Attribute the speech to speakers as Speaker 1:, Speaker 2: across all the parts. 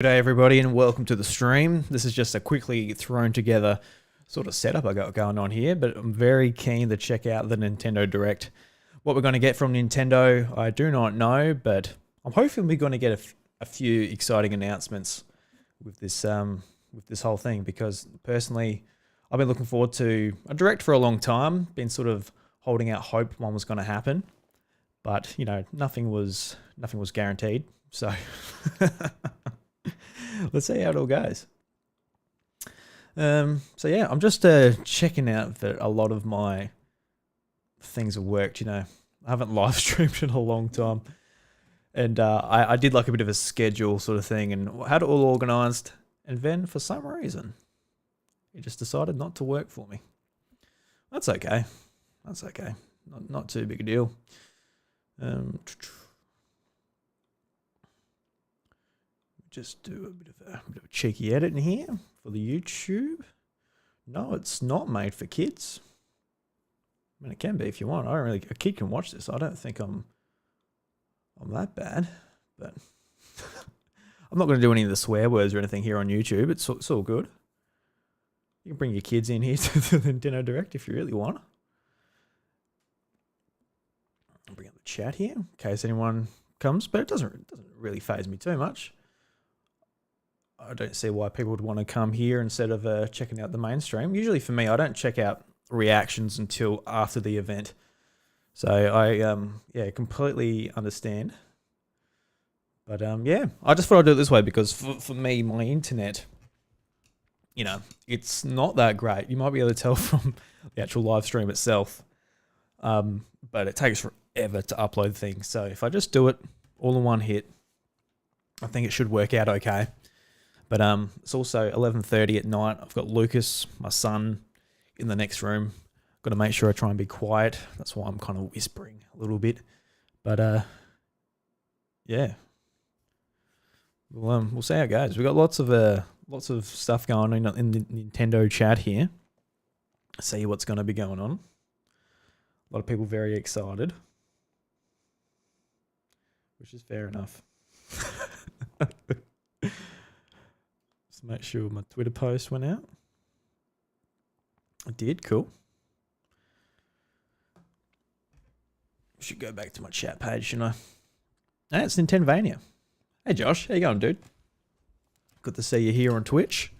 Speaker 1: G'day everybody and welcome to the stream. This is just a quickly thrown together sort of setup I got going on here, but I'm very keen to check out the Nintendo Direct. What we're going to get from Nintendo, I do not know, but I'm hoping we're going to get a few exciting announcements with this whole thing, because personally I've been looking forward to a Direct for a long time, been sort of holding out hope one was going to happen, but you know, nothing was guaranteed. So let's see how it all goes. So yeah, I'm just checking out that a lot of my things have worked. You know, I haven't live streamed in a long time, and I did like a bit of a schedule sort of thing and had it all organised, and then for some reason it just decided not to work for me. That's okay. That's okay. Not too big a deal. Just do a bit of a cheeky edit in here for the YouTube. No, it's not made for kids. I mean, it can be if you want. I don't really. A kid can watch this. I don't think I'm that bad, but I'm not going to do any of the swear words or anything here on YouTube. It's all good. You can bring your kids in here to the Nintendo Direct if you really want. I'll bring up the chat here in case anyone comes, but it doesn't really faze me too much. I don't see why people would want to come here instead of checking out the mainstream. Usually for me, I don't check out reactions until after the event. So I completely understand. But yeah, I just thought I'd do it this way because for me, my internet, you know, it's not that great. You might be able to tell from the actual live stream itself. But it takes forever to upload things. So if I just do it all in one hit, I think it should work out okay. But it's also 11:30 at night. I've got Lucas, my son, in the next room. Got to make sure I try and be quiet. That's why I'm kind of whispering a little bit. But yeah, we'll see how it goes. We've got lots of stuff going on in the Nintendo chat here. See what's going to be going on. A lot of people very excited, which is fair enough. Make sure my Twitter post went out. I did, cool. Should go back to my chat page, shouldn't I? Hey, it's Nintenvania. Hey Josh, how you going, dude? Good to see you here on Twitch.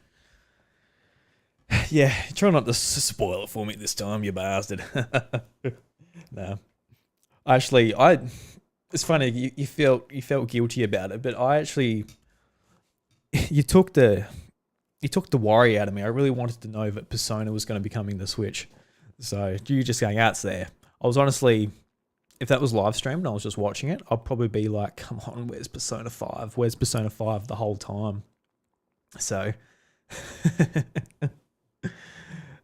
Speaker 1: Yeah, try not to spoil it for me this time, you bastard. No. Actually, it's funny, you felt guilty about it, but I actually... You took the worry out of me. I really wanted to know that Persona was going to be coming to Switch. So you just going, it's there. I was honestly, if that was live streamed and I was just watching it, I'd probably be like, come on, where's Persona 5? Where's Persona 5 the whole time? So,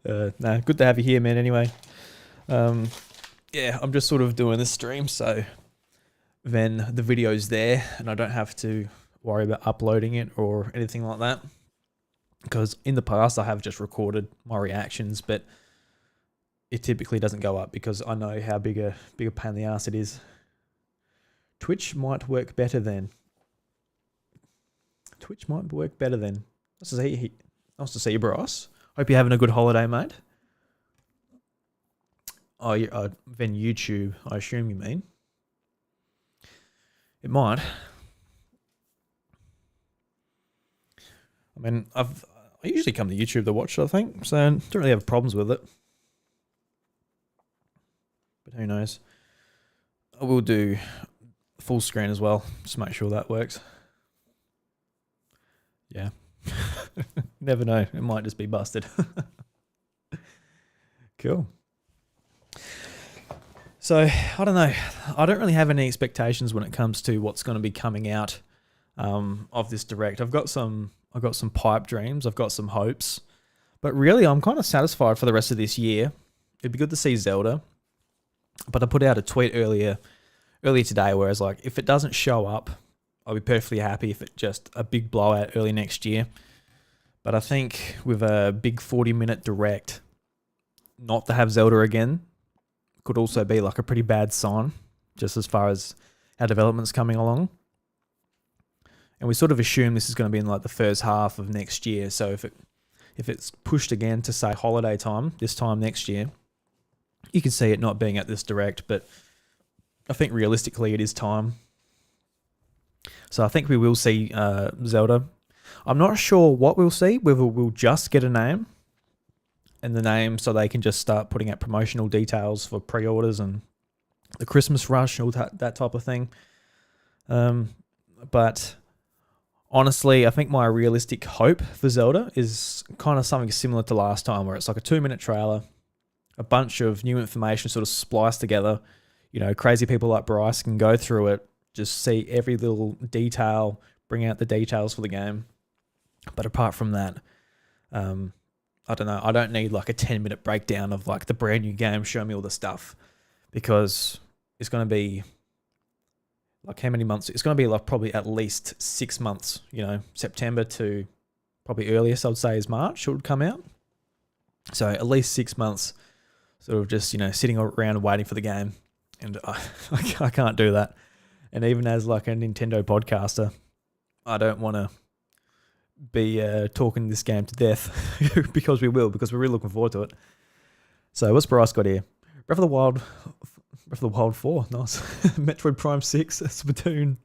Speaker 1: nah, good to have you here, man, anyway. Yeah, I'm just sort of doing this stream, so then the video's there and I don't have to worry about uploading it or anything like that, because in the past I have just recorded my reactions, but it typically doesn't go up because I know how big a pain in the ass it is. Twitch might work better then. Nice to see you, bros. Hope you're having a good holiday, mate. Oh, then YouTube, I assume you mean. It might. I mean, I usually come to YouTube to watch it, I think, so I don't really have problems with it. But who knows? I will do full screen as well, just make sure that works. Yeah. Never know, it might just be busted. Cool. So, I don't know. I don't really have any expectations when it comes to what's going to be coming out of this Direct. I've got some pipe dreams. I've got some hopes. But really, I'm kind of satisfied for the rest of this year. It'd be good to see Zelda. But I put out a tweet earlier today where I was like, if it doesn't show up, I'll be perfectly happy if it's just a big blowout early next year. But I think with a big 40-minute Direct, not to have Zelda again could also be like a pretty bad sign, just as far as how development's coming along. And we sort of assume this is going to be in like the first half of next year. So if it's pushed again to say holiday time, this time next year, you can see it not being at this direct, but I think realistically it is time. So I think we will see Zelda. I'm not sure what we'll see, whether we'll just get a name, and the name so they can just start putting out promotional details for pre-orders and the Christmas rush, all that type of thing. But honestly, I think my realistic hope for Zelda is kind of something similar to last time, where it's like a 2-minute trailer, a bunch of new information sort of spliced together. You know, crazy people like Bryce can go through it, just see every little detail, bring out the details for the game. But apart from that, I don't know. I don't need like a 10-minute breakdown of like the brand new game. Show me all the stuff, because it's going to be like how many months? It's going to be like probably at least 6 months. You know, September to probably earliest I'd say is March it would come out. So at least 6 months, sort of just, you know, sitting around waiting for the game, and I can't do that. And even as like a Nintendo podcaster, I don't want to be talking this game to death because we're really looking forward to it. So what's Bryce got here? Breath of the Wild 4, nice. Metroid Prime 6, Splatoon,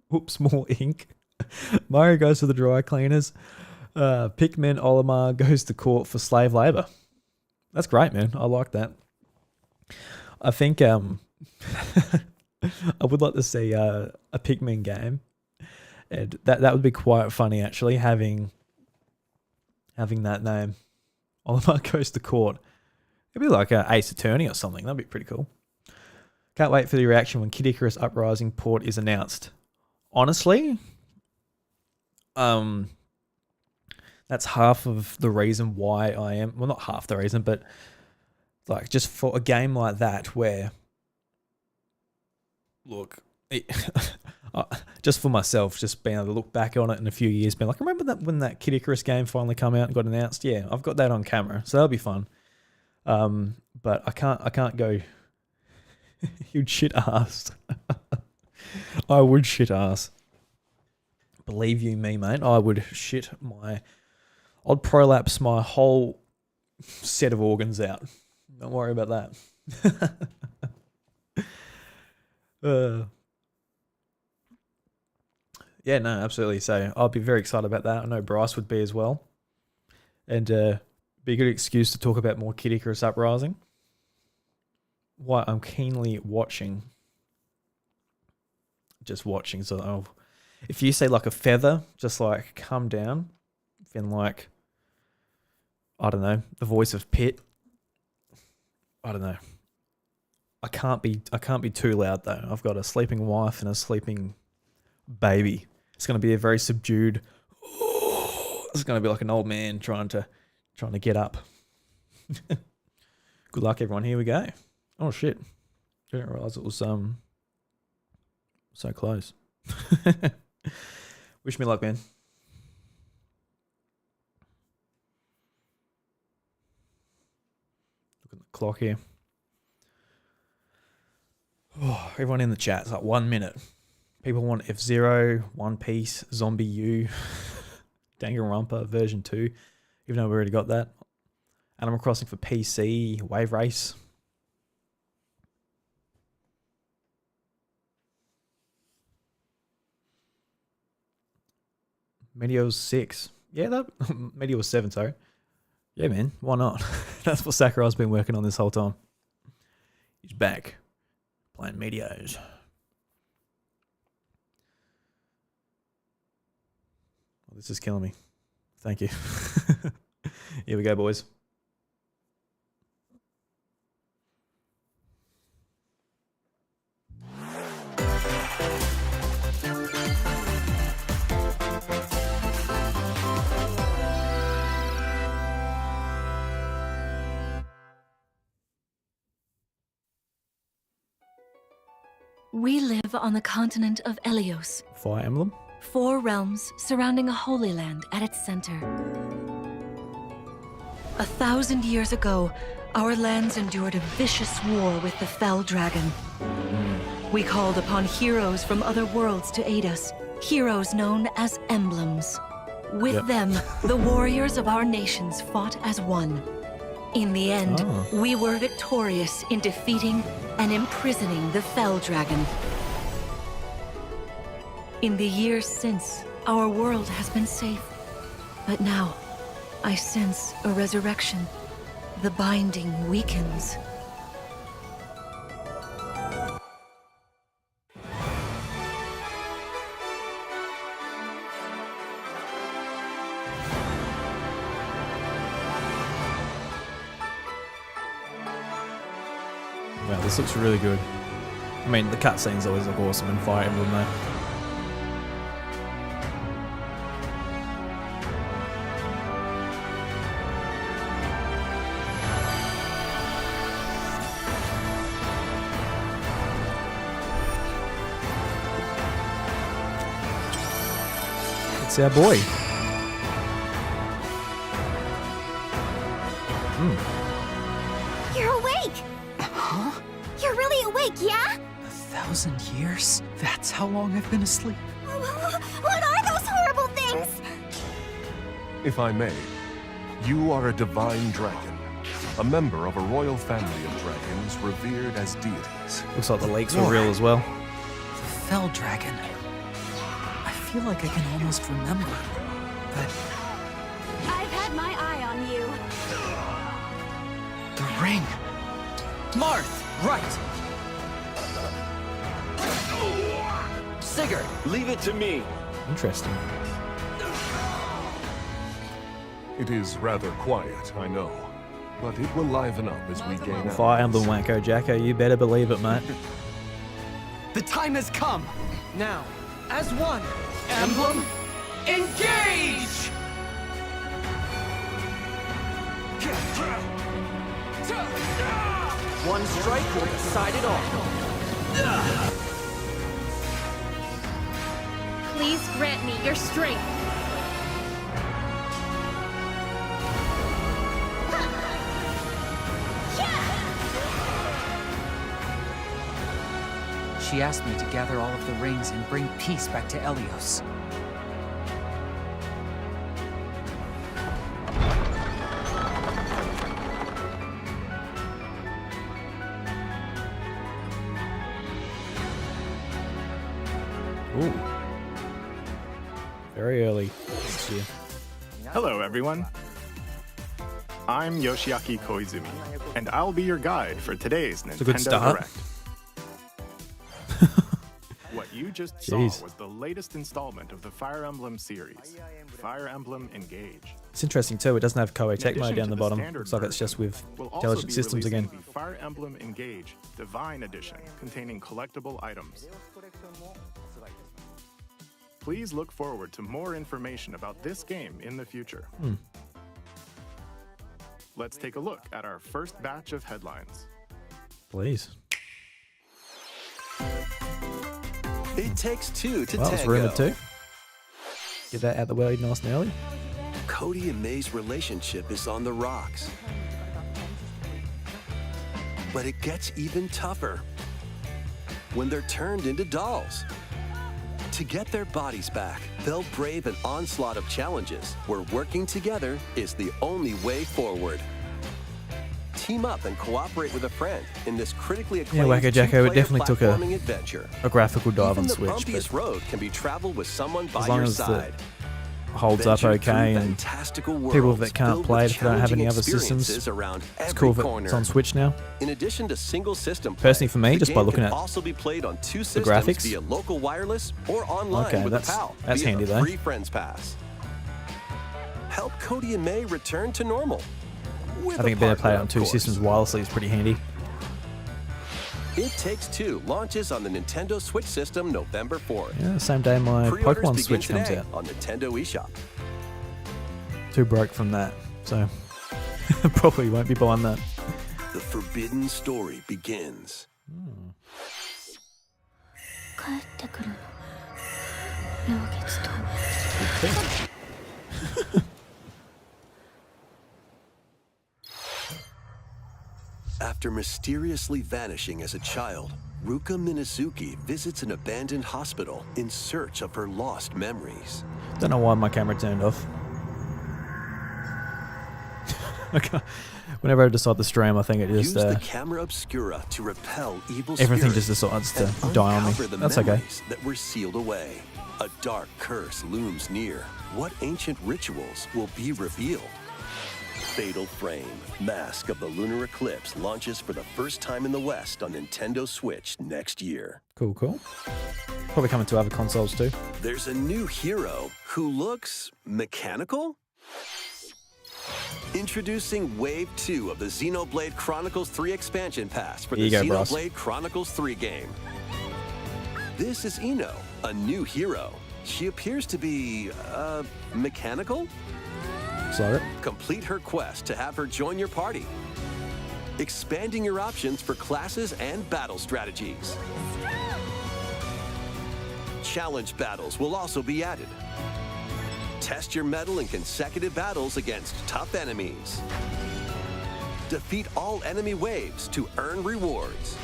Speaker 1: whoops, more ink. Mario goes to the dry cleaners. Pikmin Olimar goes to court for slave labor. That's great, man. I like that. I think I would like to see a Pikmin game. And that would be quite funny, actually, having that name. Olimar goes to court. It'd be like a Ace Attorney or something. That'd be pretty cool. Can't wait for the reaction when Kid Icarus Uprising port is announced. Honestly, that's half of the reason why I am... Well, not half the reason, but like just for a game like that where... Look... just for myself, just being able to look back on it in a few years, being like, remember that when that Kid Icarus game finally come out and got announced? Yeah, I've got that on camera, so that'll be fun. But I can't go huge shit ass. I would shit ass. Believe you me, mate, I would I'd prolapse my whole set of organs out. Don't worry about that. Yeah, no, absolutely. So I'll be very excited about that. I know Bryce would be as well. And be a good excuse to talk about more Kid Icarus Uprising. Why I'm keenly watching. Just watching. So if you say like a feather, just like come down, then like, I don't know, the voice of Pit. I don't know. I can't be too loud though. I've got a sleeping wife and a sleeping baby. It's going to be a very subdued. It's going to be like an old man trying to get up. Good luck, everyone. Here we go. Oh shit! Didn't realize it was so close. Wish me luck, man. Look at the clock here. Oh, everyone in the chat, it's like 1 minute. People want F-Zero, One Piece, Zombie U, Danganronpa version 2, even though we already got that. Animal Crossing for PC, Wave Race. Meteor 6. Yeah, Meteor 7, sorry. Yeah, man, why not? That's what Sakurai's been working on this whole time. He's back, playing Meteors. This is killing me. Thank you. Here we go, boys.
Speaker 2: We live on the continent of Elios.
Speaker 1: Fire Emblem.
Speaker 2: 4 realms surrounding a holy land at its center. 1,000 years ago, our lands endured a vicious war with the Fell Dragon. We called upon heroes from other worlds to aid us, heroes known as emblems. With
Speaker 1: Yep.
Speaker 2: them, the warriors of our nations fought as one. In the end, we were victorious in defeating and imprisoning the Fell Dragon. In the years since, our world has been safe. But now, I sense a resurrection. The binding weakens.
Speaker 1: Wow, this looks really good. I mean, the cutscenes always look awesome in Fire Emblem though. It's our boy.
Speaker 3: You're awake!
Speaker 4: Huh?
Speaker 3: You're really awake, yeah?
Speaker 4: 1,000 years? That's how long I've been asleep.
Speaker 3: What are those horrible things?
Speaker 5: If I may, you are a divine dragon, a member of a royal family of dragons revered as deities.
Speaker 1: Looks like the leaks were real as well.
Speaker 4: The Fell Dragon. I feel like I can almost remember. But
Speaker 3: I've had my eye on you.
Speaker 4: the ring. Marth, right. Sigurd,
Speaker 6: Leave it to me.
Speaker 1: Interesting.
Speaker 5: It is rather quiet, I know, but it will liven up as we gain
Speaker 1: Fire Emblem
Speaker 5: allies.
Speaker 1: Wacko Jacko, you better believe it, mate.
Speaker 4: the time has come. Now, as one, Emblem, engage! One strike will decide it all.
Speaker 3: Please grant me your strength.
Speaker 4: She asked me to gather all of the rings and bring peace back to Elios.
Speaker 1: Ooh. Very early this year.
Speaker 7: Hello, everyone. I'm Yoshiaki Koizumi, and I'll be your guide for today's
Speaker 1: a good
Speaker 7: Nintendo
Speaker 1: start.
Speaker 7: Direct. What you just
Speaker 1: Jeez.
Speaker 7: saw was the latest installment of the Fire Emblem series, Fire Emblem Engage.
Speaker 1: It's interesting too, it doesn't have Koei
Speaker 7: In
Speaker 1: Tech mode
Speaker 7: addition
Speaker 1: down
Speaker 7: to
Speaker 1: the bottom.
Speaker 7: standard
Speaker 1: Looks like it's just
Speaker 7: version,
Speaker 1: with
Speaker 7: we'll also
Speaker 1: intelligent
Speaker 7: be
Speaker 1: systems
Speaker 7: releasing
Speaker 1: again.
Speaker 7: the Fire Emblem Engage Divine Edition, containing collectible items. Please look forward to more information about this game in the future. Let's take a look at our first batch of headlines.
Speaker 1: Please.
Speaker 6: It takes two to
Speaker 1: Well, it's
Speaker 6: tango.
Speaker 1: rumored too. Get that out the way nice and early.
Speaker 6: Cody and May's relationship is on the rocks. But it gets even tougher when they're turned into dolls. To get their bodies back, they'll brave an onslaught of challenges where working together is the only way forward. Team up and cooperate with a friend in this critically acclaimed
Speaker 1: Wacko Jacko, it
Speaker 6: two-player
Speaker 1: definitely took
Speaker 6: platforming adventure.
Speaker 1: a graphical dive
Speaker 6: Even
Speaker 1: on
Speaker 6: the
Speaker 1: Switch,
Speaker 6: bumpiest
Speaker 1: but
Speaker 6: road can be traveled with someone by
Speaker 1: as long
Speaker 6: your
Speaker 1: as
Speaker 6: side.
Speaker 1: it holds up
Speaker 6: Venture through
Speaker 1: okay and
Speaker 6: fantastical
Speaker 1: people
Speaker 6: worlds
Speaker 1: that can't
Speaker 6: filled
Speaker 1: play
Speaker 6: with
Speaker 1: it if they don't have any
Speaker 6: challenging
Speaker 1: other systems,
Speaker 6: experiences around
Speaker 1: it's
Speaker 6: every
Speaker 1: cool that
Speaker 6: corner.
Speaker 1: it's on Switch now.
Speaker 6: In addition to single system play,
Speaker 1: Personally for me,
Speaker 6: the
Speaker 1: just by
Speaker 6: game
Speaker 1: looking
Speaker 6: can
Speaker 1: at
Speaker 6: also be played on two systems
Speaker 1: graphics.
Speaker 6: via local wireless or online
Speaker 1: Okay,
Speaker 6: with
Speaker 1: that's-
Speaker 6: a pal
Speaker 1: that's
Speaker 6: via
Speaker 1: handy
Speaker 6: the
Speaker 1: though.
Speaker 6: free Friends Pass. Help Cody and May return to normal. With
Speaker 1: I think
Speaker 6: a
Speaker 1: being able to play it
Speaker 6: partner,
Speaker 1: on
Speaker 6: of
Speaker 1: two
Speaker 6: course.
Speaker 1: systems wirelessly is pretty handy.
Speaker 6: It Takes Two launches on the Nintendo Switch system November 4th.
Speaker 1: Yeah, the same day my
Speaker 6: Pre-orders
Speaker 1: Pokemon
Speaker 6: begin
Speaker 1: Switch comes
Speaker 6: today
Speaker 1: out.
Speaker 6: on Nintendo eShop.
Speaker 1: Too broke from that, so probably won't be buying that.
Speaker 6: The forbidden story begins.
Speaker 3: 帰ってくるの。陽月と。
Speaker 6: After mysteriously vanishing as a child, Ruka Minazuki visits an abandoned hospital in search of her lost memories.
Speaker 1: Don't know why my camera turned off. Okay. Whenever I decide to stream, I think it just
Speaker 6: Use the camera obscura to repel evil
Speaker 1: everything
Speaker 6: spirits
Speaker 1: just decides to
Speaker 6: and
Speaker 1: die on me.
Speaker 6: uncover the
Speaker 1: That's okay.
Speaker 6: memories that were sealed away. A dark curse looms near. What ancient rituals will be revealed? Fatal Frame, Mask of the Lunar Eclipse launches for the first time in the West on Nintendo Switch next year.
Speaker 1: Cool, cool. Probably coming to other consoles too.
Speaker 6: There's a new hero who looks mechanical? Introducing Wave 2 of the Xenoblade Chronicles 3 expansion pass for the
Speaker 1: Here you go, bros.
Speaker 6: Xenoblade Chronicles 3 game. This is Ino, a new hero. She appears to be, mechanical?
Speaker 1: Sorry.
Speaker 6: Complete her quest to have her join your party, expanding your options for classes and battle strategies. Challenge battles will also be added. Test your mettle in consecutive battles against tough enemies. Defeat all enemy waves to earn rewards.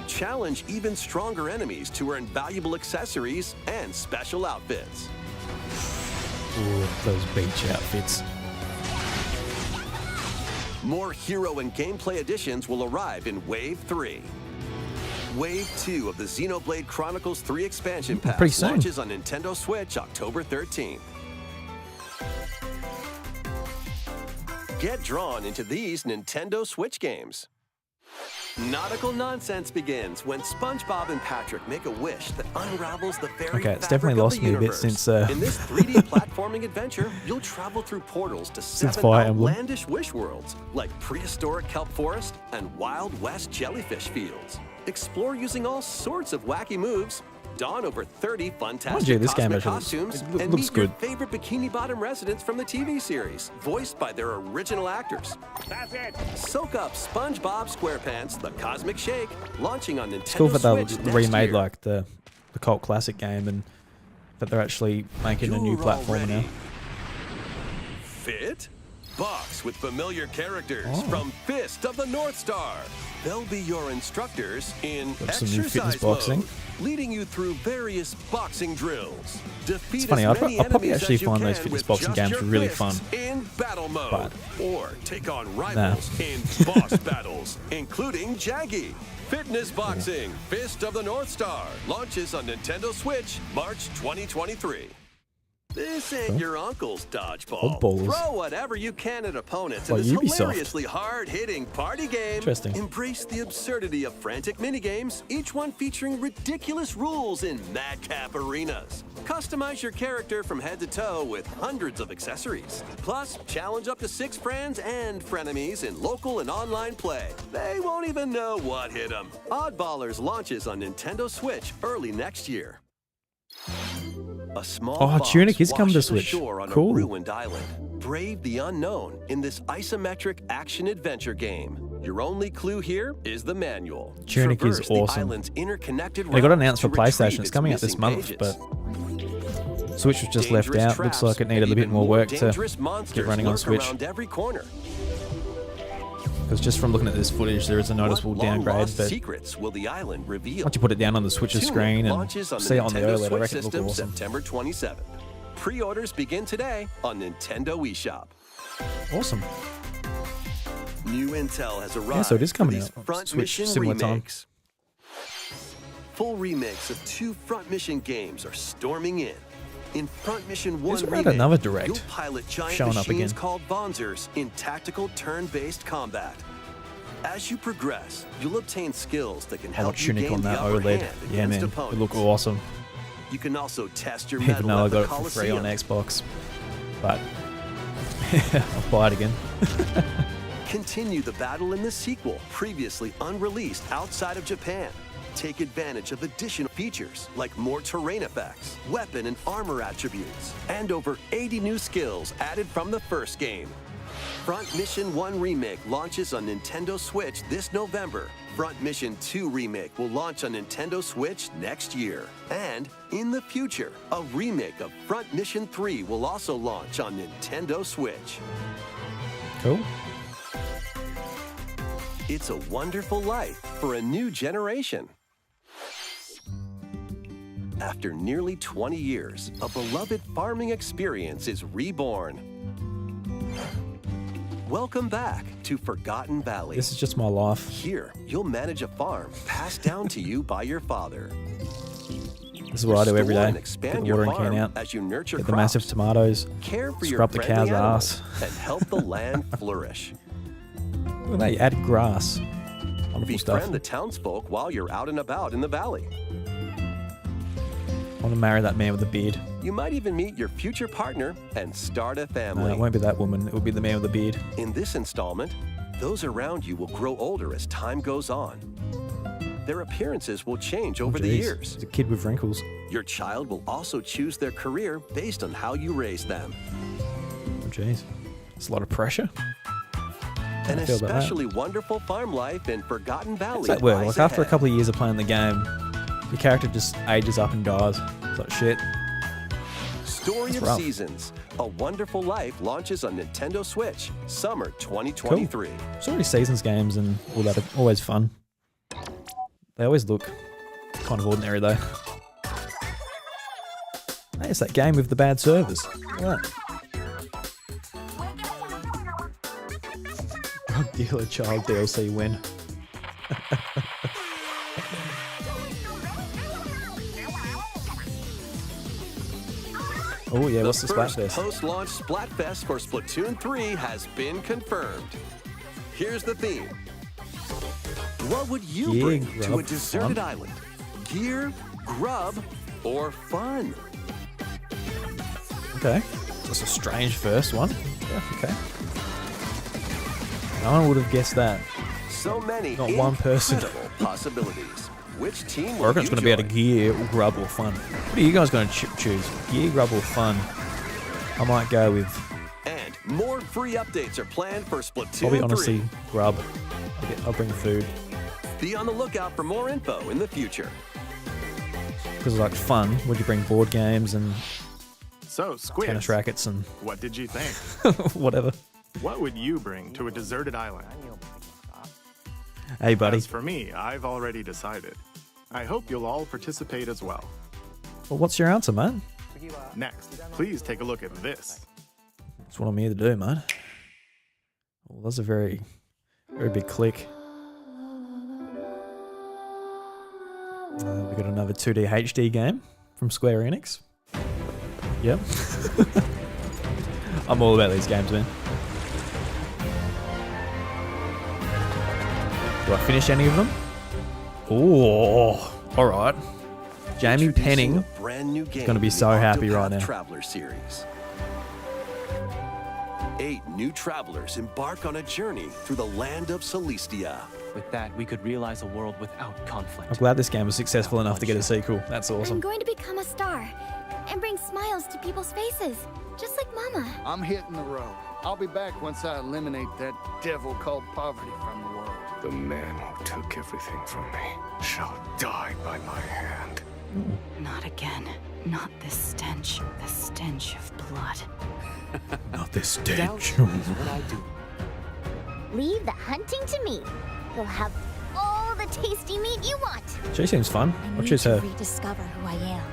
Speaker 6: Challenge even stronger enemies to earn valuable accessories and special outfits.
Speaker 1: Ooh, those beach outfits.
Speaker 6: More hero and gameplay additions will arrive in Wave 3. Wave 2 of the Xenoblade Chronicles 3 expansion pass
Speaker 1: pretty soon.
Speaker 6: launches on Nintendo Switch October 13th. Get drawn into these Nintendo Switch games. Nautical nonsense begins when SpongeBob and Patrick make a wish that unravels the very
Speaker 1: Okay, it's
Speaker 6: fabric
Speaker 1: definitely
Speaker 6: of
Speaker 1: lost
Speaker 6: the
Speaker 1: me a bit
Speaker 6: universe.
Speaker 1: since,
Speaker 6: In this 3D platforming adventure, you'll travel through portals to
Speaker 1: Since
Speaker 6: 7
Speaker 1: Fire Emblem.
Speaker 6: outlandish wish worlds, like prehistoric kelp forest and Wild West jellyfish fields. Explore using all sorts of wacky moves, don over 30 fantastic
Speaker 1: you, this game
Speaker 6: cosmic
Speaker 1: actually
Speaker 6: costumes,
Speaker 1: it
Speaker 6: and
Speaker 1: looks
Speaker 6: meet your
Speaker 1: good.
Speaker 6: favorite Bikini Bottom residents from the TV series, voiced by their original actors. That's it. Soak up SpongeBob SquarePants: The Cosmic Shake, launching on Nintendo
Speaker 1: It's cool that
Speaker 6: Switch
Speaker 1: they
Speaker 6: next
Speaker 1: remade
Speaker 6: year.
Speaker 1: like the cult classic game, and that they're actually making a new
Speaker 6: You're
Speaker 1: platform
Speaker 6: all
Speaker 1: now.
Speaker 6: ready. Fit? Box with familiar characters
Speaker 1: Oh.
Speaker 6: from Fist of the North Star. They'll be your instructors in
Speaker 1: Got some new
Speaker 6: exercise
Speaker 1: fitness boxing.
Speaker 6: mode, leading you through various boxing drills. Defeat
Speaker 1: It's funny,
Speaker 6: as
Speaker 1: I'll
Speaker 6: many
Speaker 1: probably
Speaker 6: enemies
Speaker 1: actually
Speaker 6: as you
Speaker 1: find those
Speaker 6: can
Speaker 1: fitness
Speaker 6: with
Speaker 1: boxing
Speaker 6: just
Speaker 1: games
Speaker 6: your
Speaker 1: really
Speaker 6: fists
Speaker 1: fun.
Speaker 6: in battle mode,
Speaker 1: But-
Speaker 6: or take on rivals in boss battles, including Jaggy. Fitness Boxing, Fist of the North Star, launches on Nintendo Switch March 2023. This ain't your uncle's dodgeball.
Speaker 1: Oddballs.
Speaker 6: Throw whatever you can at opponents in
Speaker 1: Like
Speaker 6: this
Speaker 1: Ubisoft.
Speaker 6: hilariously hard-hitting party game.
Speaker 1: Interesting.
Speaker 6: Embrace the absurdity of frantic minigames, each one featuring ridiculous rules in madcap arenas. Customize your character from head to toe with hundreds of accessories. Plus, challenge up to 6 friends and frenemies in local and online play. They won't even know what hit them. Oddballers launches on Nintendo Switch early next year. A small
Speaker 1: Oh,
Speaker 6: box
Speaker 1: Tunic is coming to
Speaker 6: washes
Speaker 1: Switch.
Speaker 6: ashore on
Speaker 1: Cool.
Speaker 6: a ruined island. Brave the unknown in this isometric action-adventure game. Your only clue here is the manual.
Speaker 1: Tunic is
Speaker 6: Traverse the
Speaker 1: awesome.
Speaker 6: island's interconnected
Speaker 1: They got
Speaker 6: routes
Speaker 1: announced for
Speaker 6: to retrieve
Speaker 1: PlayStation. It's
Speaker 6: its
Speaker 1: coming out this
Speaker 6: missing
Speaker 1: month,
Speaker 6: pages.
Speaker 1: but Switch was just left
Speaker 6: Dangerous
Speaker 1: out. Looks
Speaker 6: traps
Speaker 1: like it needed a
Speaker 6: and
Speaker 1: bit
Speaker 6: even
Speaker 1: more work to
Speaker 6: dangerous
Speaker 1: get
Speaker 6: monsters
Speaker 1: running on
Speaker 6: lurk
Speaker 1: Switch.
Speaker 6: around every corner.
Speaker 1: Because just from looking at this footage, there is a noticeable
Speaker 6: What
Speaker 1: downgrade.
Speaker 6: long-lost
Speaker 1: But
Speaker 6: secrets will the island reveal?
Speaker 1: once you put it down on the Switch's
Speaker 6: Tunic
Speaker 1: screen and
Speaker 6: launches on
Speaker 1: see it on the
Speaker 6: Nintendo
Speaker 1: OLED, I
Speaker 6: Switch
Speaker 1: reckon it
Speaker 6: system
Speaker 1: looks awesome.
Speaker 6: September 27th. Pre-orders begin today on Nintendo eShop.
Speaker 1: Awesome.
Speaker 6: New intel has arrived.
Speaker 1: Yeah, so it is coming
Speaker 6: for these
Speaker 1: out.
Speaker 6: Front
Speaker 1: Switch
Speaker 6: Mission
Speaker 1: similar time.
Speaker 6: remakes. Full remakes of 2 Front Mission games are storming in. In Front Mission 1
Speaker 1: Isn't that
Speaker 6: remake,
Speaker 1: another direct
Speaker 6: you'll pilot giant
Speaker 1: showing up
Speaker 6: machines
Speaker 1: again?
Speaker 6: called Bonzers in tactical turn-based combat. As you progress, you'll obtain skills that can
Speaker 1: I
Speaker 6: help
Speaker 1: want
Speaker 6: you
Speaker 1: Tunic
Speaker 6: gain
Speaker 1: on
Speaker 6: the
Speaker 1: that
Speaker 6: upper
Speaker 1: OLED.
Speaker 6: hand
Speaker 1: Yeah,
Speaker 6: against
Speaker 1: man.
Speaker 6: opponents.
Speaker 1: It look awesome.
Speaker 6: You can also test your
Speaker 1: Even
Speaker 6: mettle
Speaker 1: though I
Speaker 6: at the
Speaker 1: got it for free on
Speaker 6: Coliseum.
Speaker 1: Xbox. But I'll buy it again.
Speaker 6: Continue the battle in the sequel, previously unreleased outside of Japan. Take advantage of additional features like more terrain effects, weapon and armor attributes, and over 80 new skills added from the first game. Front Mission 1 Remake launches on Nintendo Switch this November. Front Mission 2 Remake will launch on Nintendo Switch next year. And in the future, a remake of Front Mission 3 will also launch on Nintendo Switch.
Speaker 1: Cool.
Speaker 6: It's a wonderful life for a new generation. After nearly 20 years, a beloved farming experience is reborn. Welcome back to Forgotten Valley.
Speaker 1: This is just my life.
Speaker 6: Here, you'll manage a farm passed down to you by your father.
Speaker 1: This is what I do every
Speaker 6: Restore
Speaker 1: day.
Speaker 6: and
Speaker 1: Get
Speaker 6: expand
Speaker 1: the
Speaker 6: your
Speaker 1: watering can
Speaker 6: farm
Speaker 1: out.
Speaker 6: as you nurture
Speaker 1: Get the massive
Speaker 6: crops,
Speaker 1: tomatoes.
Speaker 6: care for your
Speaker 1: Scrub the
Speaker 6: friendly
Speaker 1: cow's
Speaker 6: animals,
Speaker 1: ass.
Speaker 6: and help the land flourish.
Speaker 1: Look at that, you added grass. Wonderful stuff.
Speaker 6: Befriend the townsfolk while you're out and about in the valley.
Speaker 1: I want to marry that man with a beard.
Speaker 6: You might even meet your future partner and start a
Speaker 1: No,
Speaker 6: family.
Speaker 1: it won't be that woman. It will be the man with the beard.
Speaker 6: In this installment, those around you will grow older as time goes on. Their appearances will change over the
Speaker 1: Jeez,
Speaker 6: years.
Speaker 1: It's a kid with wrinkles.
Speaker 6: Your child will also choose their career based on how you raise them.
Speaker 1: Oh, jeez. It's a lot of pressure.
Speaker 6: An
Speaker 1: I feel about that.
Speaker 6: especially wonderful farm life in Forgotten Valley.
Speaker 1: It's that work.
Speaker 6: lies
Speaker 1: Like after a
Speaker 6: ahead.
Speaker 1: couple of years of playing the game, your character just ages up and dies. It's like shit.
Speaker 6: Story
Speaker 1: That's
Speaker 6: of
Speaker 1: rough.
Speaker 6: Seasons, A Wonderful Life launches on Nintendo Switch, summer 2023.
Speaker 1: Story Seasons games and all that are always fun. They always look kind of ordinary though. Hey, it's that game with the bad servers. Look at that. Drug dealer child DLC win. Oh yeah, what's the
Speaker 6: first
Speaker 1: Splatfest?
Speaker 6: post-launch Splatfest for Splatoon 3 has been confirmed. Here's the theme. What would you
Speaker 1: Gear,
Speaker 6: bring to a
Speaker 1: grub,
Speaker 6: deserted
Speaker 1: fun.
Speaker 6: island? Gear, grub, or fun?
Speaker 1: Okay, that's a strange first one. Yeah, okay. No one would have guessed that.
Speaker 6: So many
Speaker 1: Not one person.
Speaker 6: incredible possibilities. Which team
Speaker 1: I
Speaker 6: will
Speaker 1: reckon
Speaker 6: you
Speaker 1: it's going to be out of
Speaker 6: join?
Speaker 1: gear, grub, or fun. What are you guys going to choose? Gear, grub, or fun? I might go with
Speaker 6: And more free updates are planned for Splatoon
Speaker 1: probably
Speaker 6: 3.
Speaker 1: honestly grub. I'll bring food
Speaker 6: Be on the lookout for more info in the future.
Speaker 1: because like fun. Would you bring board games and
Speaker 7: So, Squid,
Speaker 1: tennis rackets and
Speaker 7: what did you think?
Speaker 1: whatever?
Speaker 7: What would you bring to a deserted island?
Speaker 1: Hey, buddy.
Speaker 7: As for me, I've already decided. I hope you'll all participate as well.
Speaker 1: Well, what's your answer, man?
Speaker 7: Next, please take a look at this.
Speaker 1: That's what I'm here to do, man. Well, that's a very, very big click. We got another 2D HD game from Square Enix. Yep. I'm all about these games, man. Do I finish any of them? Oh, all right. Jamie
Speaker 6: Introducing
Speaker 1: Penning.
Speaker 6: a brand new game
Speaker 1: gonna be
Speaker 6: in
Speaker 1: so
Speaker 6: the
Speaker 1: happy
Speaker 6: Octopath
Speaker 1: right now.
Speaker 6: Traveler series. 8 new travelers embark on a journey through the land of Celestia.
Speaker 8: With that, we could realize a world without
Speaker 1: I'm
Speaker 8: conflict.
Speaker 1: glad this game was successful enough to get a sequel. That's
Speaker 3: I'm
Speaker 1: awesome.
Speaker 3: going to become a star and bring smiles to people's faces, just like Mama.
Speaker 9: I'm hitting the road. I'll be back once I eliminate that devil called poverty from the world.
Speaker 5: The man who took everything from me shall die by my hand.
Speaker 2: Not again. Not this stench. The stench of blood.
Speaker 1: Not this
Speaker 8: Doubt
Speaker 1: stench.
Speaker 8: is what I do.
Speaker 3: Leave the hunting to me. You'll have all the tasty meat you want.
Speaker 1: She seems fun.
Speaker 3: I
Speaker 1: I'll
Speaker 3: need
Speaker 1: choose
Speaker 3: to
Speaker 1: her.
Speaker 3: rediscover who I am.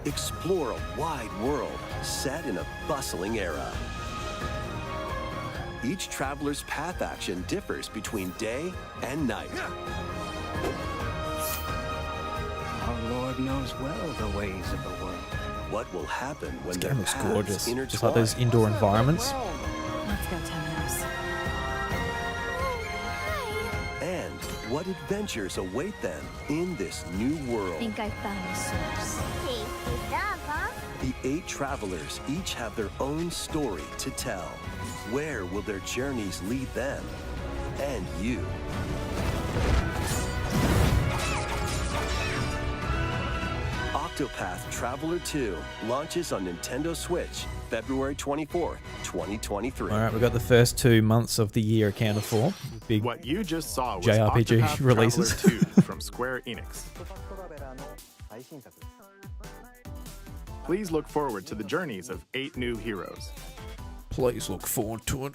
Speaker 6: Explore a wide world set in a bustling era. Each traveler's path action differs between day and night.
Speaker 9: Our Lord knows well the ways of the world.
Speaker 6: What will happen when
Speaker 1: This
Speaker 6: their
Speaker 1: game looks
Speaker 6: paths
Speaker 1: gorgeous.
Speaker 6: intertwine?
Speaker 1: Just like those indoor environments.
Speaker 2: Let's go, Temenos.
Speaker 6: And what adventures await them in this new world?
Speaker 3: Think I found the source. Tasty stuff, huh?
Speaker 6: The 8 travelers each have their own story to tell. Where will their journeys lead them and you? Octopath Traveler 2 launches on Nintendo Switch February 24th, 2023.
Speaker 1: All right, we've got the first 2 months of the year accounted for. Big
Speaker 7: What you just saw was
Speaker 1: JRPG
Speaker 7: Octopath
Speaker 1: releases.
Speaker 7: Traveler 2 from Square Enix. Please look forward to the journeys of 8 new heroes.
Speaker 1: Please look forward to it.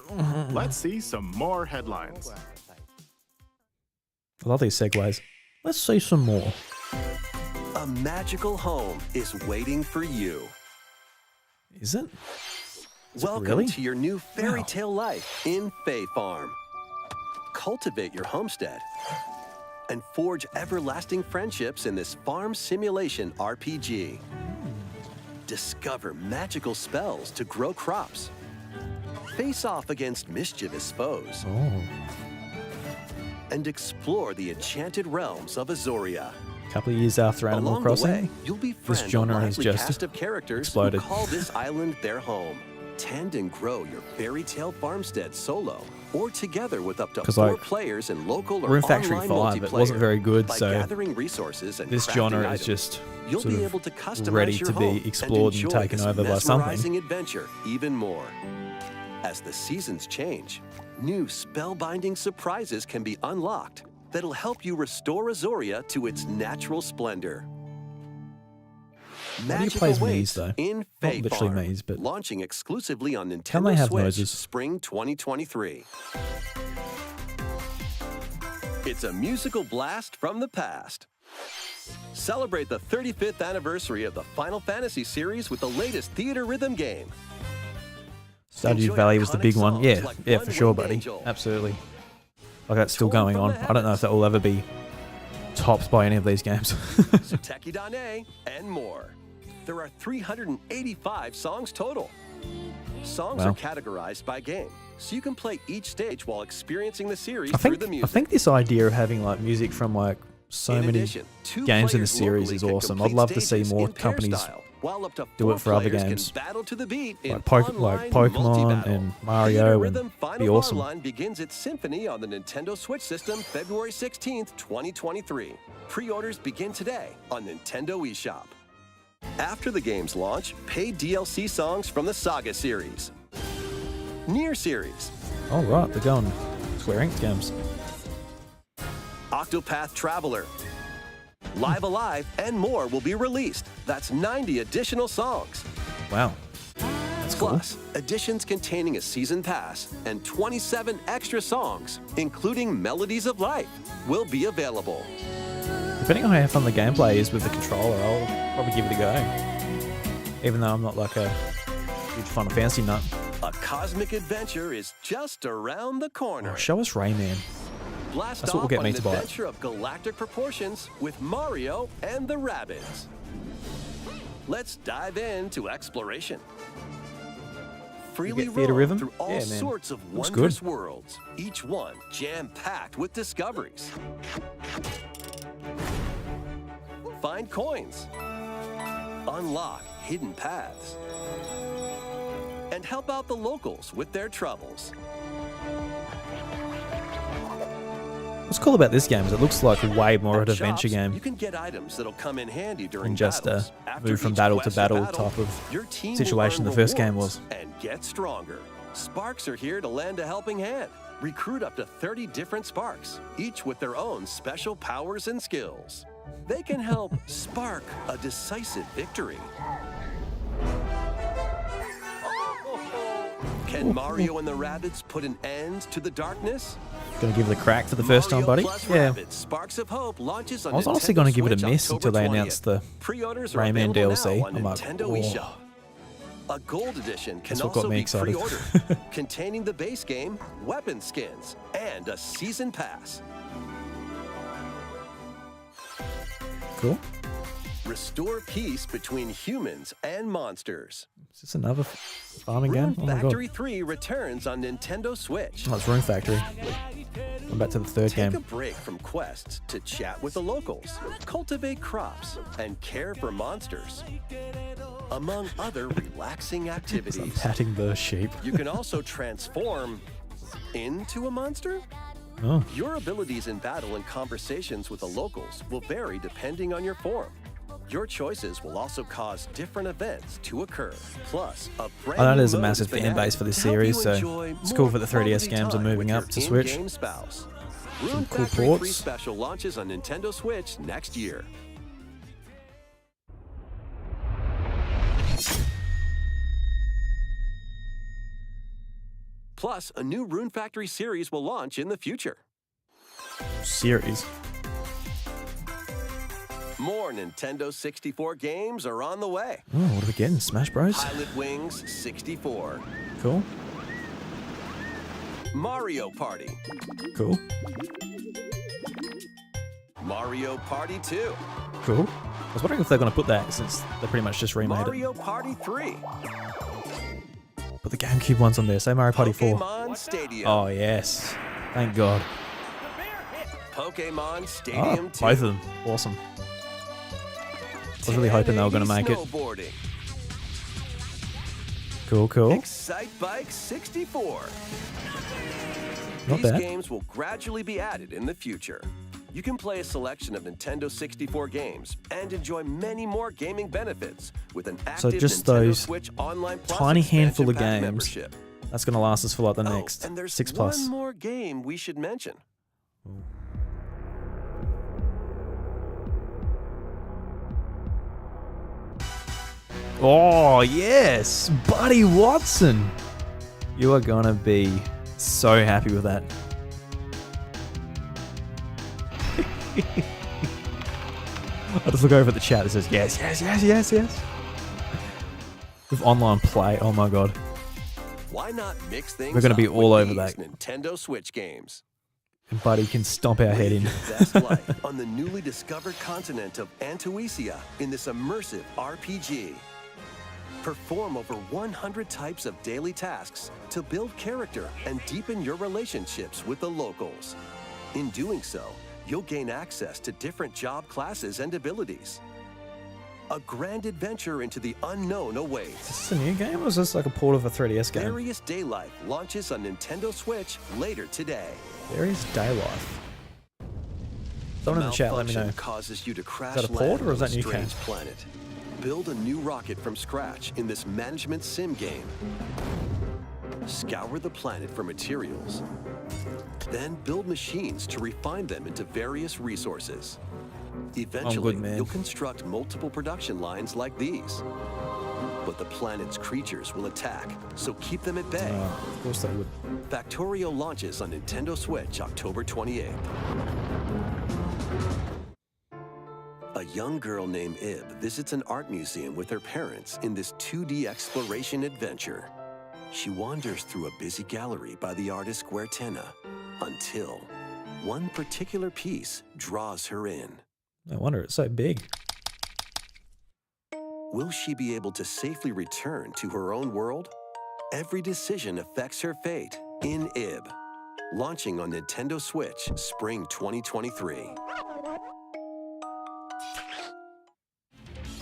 Speaker 7: Let's see some more headlines.
Speaker 1: I love these segues. Let's see some more.
Speaker 6: A magical home is waiting for you.
Speaker 1: Is it?
Speaker 6: Welcome
Speaker 1: really?
Speaker 6: to your new fairy
Speaker 1: Wow.
Speaker 6: tale life in Fae Farm. Cultivate your homestead and forge everlasting friendships in this farm simulation RPG. Discover magical spells to grow crops. Face off against mischievous foes.
Speaker 1: Oh.
Speaker 6: And explore the enchanted realms of Azoria.
Speaker 1: A couple of years after Animal
Speaker 6: Along
Speaker 1: Crossing,
Speaker 6: the way, you'll befriend
Speaker 1: genre
Speaker 6: a
Speaker 1: has
Speaker 6: lively
Speaker 1: just
Speaker 6: cast of characters
Speaker 1: exploded.
Speaker 6: who call this island their home. Tend and grow your fairy tale farmstead solo or together with up to
Speaker 1: 'Cause,
Speaker 6: 4
Speaker 1: like,
Speaker 6: players in local or
Speaker 1: Rune Factory
Speaker 6: online
Speaker 1: 5, it wasn't very good,
Speaker 6: By
Speaker 1: so
Speaker 6: gathering resources and
Speaker 1: this
Speaker 6: crafting
Speaker 1: genre
Speaker 6: items,
Speaker 1: is just
Speaker 6: you'll
Speaker 1: sort
Speaker 6: be
Speaker 1: of
Speaker 6: able to customize
Speaker 1: ready
Speaker 6: your
Speaker 1: to be
Speaker 6: home
Speaker 1: explored and
Speaker 6: enjoy
Speaker 1: taken
Speaker 6: this
Speaker 1: over by something.
Speaker 6: mesmerizing adventure even more. As the seasons change, new spellbinding surprises can be unlocked that'll help you restore Azoria to its natural splendor.
Speaker 1: How do you
Speaker 6: Magic
Speaker 1: play as
Speaker 6: awaits
Speaker 1: Maze, though?
Speaker 6: in
Speaker 1: Not
Speaker 6: Fae
Speaker 1: literally
Speaker 6: Farm,
Speaker 1: Maze, but
Speaker 6: launching exclusively on
Speaker 1: Can
Speaker 6: Nintendo
Speaker 1: they have
Speaker 6: Switch
Speaker 1: noses?
Speaker 6: spring 2023. It's a musical blast from the past. Celebrate the 35th anniversary of the Final Fantasy series with the latest theater rhythm game.
Speaker 1: Stardew
Speaker 6: Enjoy
Speaker 1: Valley was the
Speaker 6: iconic
Speaker 1: big one.
Speaker 6: songs
Speaker 1: Yeah,
Speaker 6: like
Speaker 1: yeah,
Speaker 6: One
Speaker 1: for sure,
Speaker 6: Winged
Speaker 1: buddy.
Speaker 6: Angel.
Speaker 1: Absolutely. Like that's still
Speaker 6: Torn
Speaker 1: going
Speaker 6: from
Speaker 1: on.
Speaker 6: the
Speaker 1: I don't know if that will ever be topped by any of these games.
Speaker 6: Suteki Dane, and more. There are 385 songs total. Songs
Speaker 1: Wow.
Speaker 6: are categorized by game, so you can play each stage while experiencing the series
Speaker 1: I
Speaker 6: through
Speaker 1: think
Speaker 6: the music.
Speaker 1: I think this idea of having like music from like so
Speaker 6: In
Speaker 1: many
Speaker 6: addition, 2
Speaker 1: games in the
Speaker 6: players
Speaker 1: series
Speaker 6: locally
Speaker 1: is
Speaker 6: can
Speaker 1: awesome. I'd
Speaker 6: complete
Speaker 1: love to see
Speaker 6: stages
Speaker 1: more
Speaker 6: in pair
Speaker 1: companies
Speaker 6: style, while up to
Speaker 1: do
Speaker 6: 4
Speaker 1: it for other
Speaker 6: players
Speaker 1: games.
Speaker 6: Can battle to the beat in
Speaker 1: like, like
Speaker 6: online
Speaker 1: Pokemon
Speaker 6: multi-battle.
Speaker 1: and
Speaker 6: Theater
Speaker 1: Mario and
Speaker 6: Rhythm Final
Speaker 1: be awesome.
Speaker 6: Bar Line begins its symphony on the Nintendo Switch system February 16th, 2023. Pre-orders begin today on Nintendo eShop. After the game's launch, paid DLC songs from the Saga series, Nier series,
Speaker 1: Oh right, they're going Square Enix games.
Speaker 6: Octopath Traveler, Live Alive, and more will be released. That's 90 additional songs.
Speaker 1: Wow. That's cool.
Speaker 6: Plus, editions containing a season pass and 27 extra songs, including Melodies of Life, will be available.
Speaker 1: Depending on how fun the gameplay is with the controller, I'll probably give it a go. Even though I'm not like a huge Final Fantasy nut.
Speaker 6: A cosmic adventure is just around the corner.
Speaker 1: Oh, show us Rayman.
Speaker 6: Blast
Speaker 1: That's what will
Speaker 6: off
Speaker 1: get
Speaker 6: on
Speaker 1: me
Speaker 6: an
Speaker 1: to buy it.
Speaker 6: adventure of galactic proportions with Mario and the Rabbids. Let's dive into exploration. Freely
Speaker 1: get theater
Speaker 6: roam
Speaker 1: rhythm?
Speaker 6: through all
Speaker 1: Yeah, man.
Speaker 6: sorts of
Speaker 1: Looks
Speaker 6: wondrous
Speaker 1: good.
Speaker 6: worlds, each one jam-packed with discoveries. Find coins, unlock hidden paths, and help out the locals with their troubles.
Speaker 1: What's cool about this game is it looks like way more of an
Speaker 6: At
Speaker 1: adventure
Speaker 6: shops,
Speaker 1: game
Speaker 6: You can get items that'll come in handy during
Speaker 1: than just a
Speaker 6: battles. After
Speaker 1: move from
Speaker 6: each
Speaker 1: battle to
Speaker 6: quest or
Speaker 1: battle type of
Speaker 6: your team will
Speaker 1: situation
Speaker 6: earn
Speaker 1: the first game
Speaker 6: rewards
Speaker 1: was.
Speaker 6: and get stronger. Sparks are here to lend a helping hand. Recruit up to 30 different Sparks, each with their own special powers and skills. They can help spark a decisive victory. Can Mario and the Rabbids put an end to the darkness?
Speaker 1: Gonna give it a crack for the first time, buddy.
Speaker 6: Mario plus
Speaker 1: Yeah.
Speaker 6: Rabbids Sparks of Hope launches on
Speaker 1: I was honestly
Speaker 6: Nintendo
Speaker 1: going to give it a
Speaker 6: Switch
Speaker 1: miss until they
Speaker 6: October
Speaker 1: announced
Speaker 6: 20th.
Speaker 1: the
Speaker 6: Pre-orders are
Speaker 1: Rayman
Speaker 6: available
Speaker 1: DLC.
Speaker 6: now on
Speaker 1: I'm like,
Speaker 6: Nintendo
Speaker 1: oh.
Speaker 6: eShop. A gold edition can
Speaker 1: That's what got
Speaker 6: also
Speaker 1: me
Speaker 6: be
Speaker 1: excited.
Speaker 6: pre-ordered, containing the base game, weapon skins, and a season pass.
Speaker 1: Cool.
Speaker 6: Restore peace between humans and monsters.
Speaker 1: Is this another farming
Speaker 6: Rune
Speaker 1: game? Oh my god.
Speaker 6: Factory 3 returns on Nintendo Switch.
Speaker 1: Oh, it's Rune Factory. I'm back to the third
Speaker 6: Take a
Speaker 1: game.
Speaker 6: break from quests to chat with the locals, cultivate crops, and care for monsters, among other relaxing
Speaker 1: I'm
Speaker 6: activities.
Speaker 1: patting the sheep.
Speaker 6: You can also transform into a monster.
Speaker 1: Oh,
Speaker 6: Your abilities in battle and conversations with the locals will vary depending on your form. Your choices will also cause different events to occur. Plus, a brand
Speaker 1: I know
Speaker 6: new
Speaker 1: there's a
Speaker 6: mode
Speaker 1: massive
Speaker 6: has been
Speaker 1: fan base
Speaker 6: added
Speaker 1: for this
Speaker 6: to help
Speaker 1: series,
Speaker 6: you
Speaker 1: so
Speaker 6: enjoy
Speaker 1: it's cool
Speaker 6: more
Speaker 1: for the 3DS
Speaker 6: quality
Speaker 1: games are
Speaker 6: time
Speaker 1: moving
Speaker 6: with
Speaker 1: up
Speaker 6: your
Speaker 1: to Switch.
Speaker 6: in-game spouse.
Speaker 1: Some
Speaker 6: Rune
Speaker 1: cool
Speaker 6: Factory 3
Speaker 1: ports.
Speaker 6: Special launches on Nintendo Switch next year. Plus, a new Rune Factory series will launch in the future.
Speaker 1: Series.
Speaker 6: More Nintendo 64 games are on the way.
Speaker 1: Oh, what are we getting? Smash Bros?
Speaker 6: Pilot Wings 64.
Speaker 1: Cool.
Speaker 6: Mario Party.
Speaker 1: Cool.
Speaker 6: Mario Party 2.
Speaker 1: Cool. I was wondering if they're going to put that since they pretty much just remade
Speaker 6: Mario Party 3.
Speaker 1: it. Put the GameCube ones on there. Say Mario Party 4.
Speaker 6: Pokemon Stadium.
Speaker 1: Oh, yes. Thank God.
Speaker 6: Pokemon Stadium 2.
Speaker 1: Both of them. Awesome. I was really hoping they were going to make it.
Speaker 6: Snowboarding.
Speaker 1: Cool, cool.
Speaker 6: Excite Bike 64.
Speaker 1: Not
Speaker 6: These
Speaker 1: bad.
Speaker 6: games will gradually be added in the future. You can play a selection of Nintendo 64 games and enjoy many more gaming benefits with an active
Speaker 1: just
Speaker 6: Nintendo
Speaker 1: those
Speaker 6: Switch Online Plus
Speaker 1: tiny
Speaker 6: expansion
Speaker 1: handful of
Speaker 6: pack
Speaker 1: games.
Speaker 6: membership.
Speaker 1: That's going to last us for like the next
Speaker 6: and there's
Speaker 1: 6 plus.
Speaker 6: one more game we should mention.
Speaker 1: Oh, yes! Buddy Watson! You are going to be so happy with that. I just look over at the chat that says, yes, yes, yes, yes, yes. With online play, oh my god.
Speaker 6: Why not mix things
Speaker 1: We're gonna be
Speaker 6: up
Speaker 1: all
Speaker 6: with
Speaker 1: over
Speaker 6: these
Speaker 1: that.
Speaker 6: Nintendo Switch games.
Speaker 1: And Buddy can stomp our head in.
Speaker 6: Live your best life on the newly discovered continent of Antuisia in this immersive RPG. Perform over 100 types of daily tasks to build character and deepen your relationships with the locals. In doing so, you'll gain access to different job classes and abilities. A grand adventure into the unknown awaits.
Speaker 1: Is this a new game or is this like a port of a 3DS game?
Speaker 6: Various Day Life launches on Nintendo Switch later today.
Speaker 1: Various Day Life. Someone in the chat, let me know.
Speaker 6: Malfunction causes you to crash
Speaker 1: that a port
Speaker 6: land
Speaker 1: or is
Speaker 6: on
Speaker 1: that new
Speaker 6: strange
Speaker 1: game?
Speaker 6: planet. Build a new rocket from scratch in this management sim game. Scour the planet for materials. Then build machines to refine them into various resources. Eventually,
Speaker 1: man.
Speaker 6: you'll construct multiple production lines like these. But the planet's creatures will attack, so keep them at bay.
Speaker 1: Of course they would.
Speaker 6: Factorio launches on Nintendo Switch October 28th. A young girl named Ib visits an art museum with her parents in this 2D exploration adventure. She wanders through a busy gallery by the artist Guertena until one particular piece draws her in.
Speaker 1: No wonder it's so big.
Speaker 6: Will she be able to safely return to her own world? Every decision affects her fate in Ib. Launching on Nintendo Switch Spring 2023.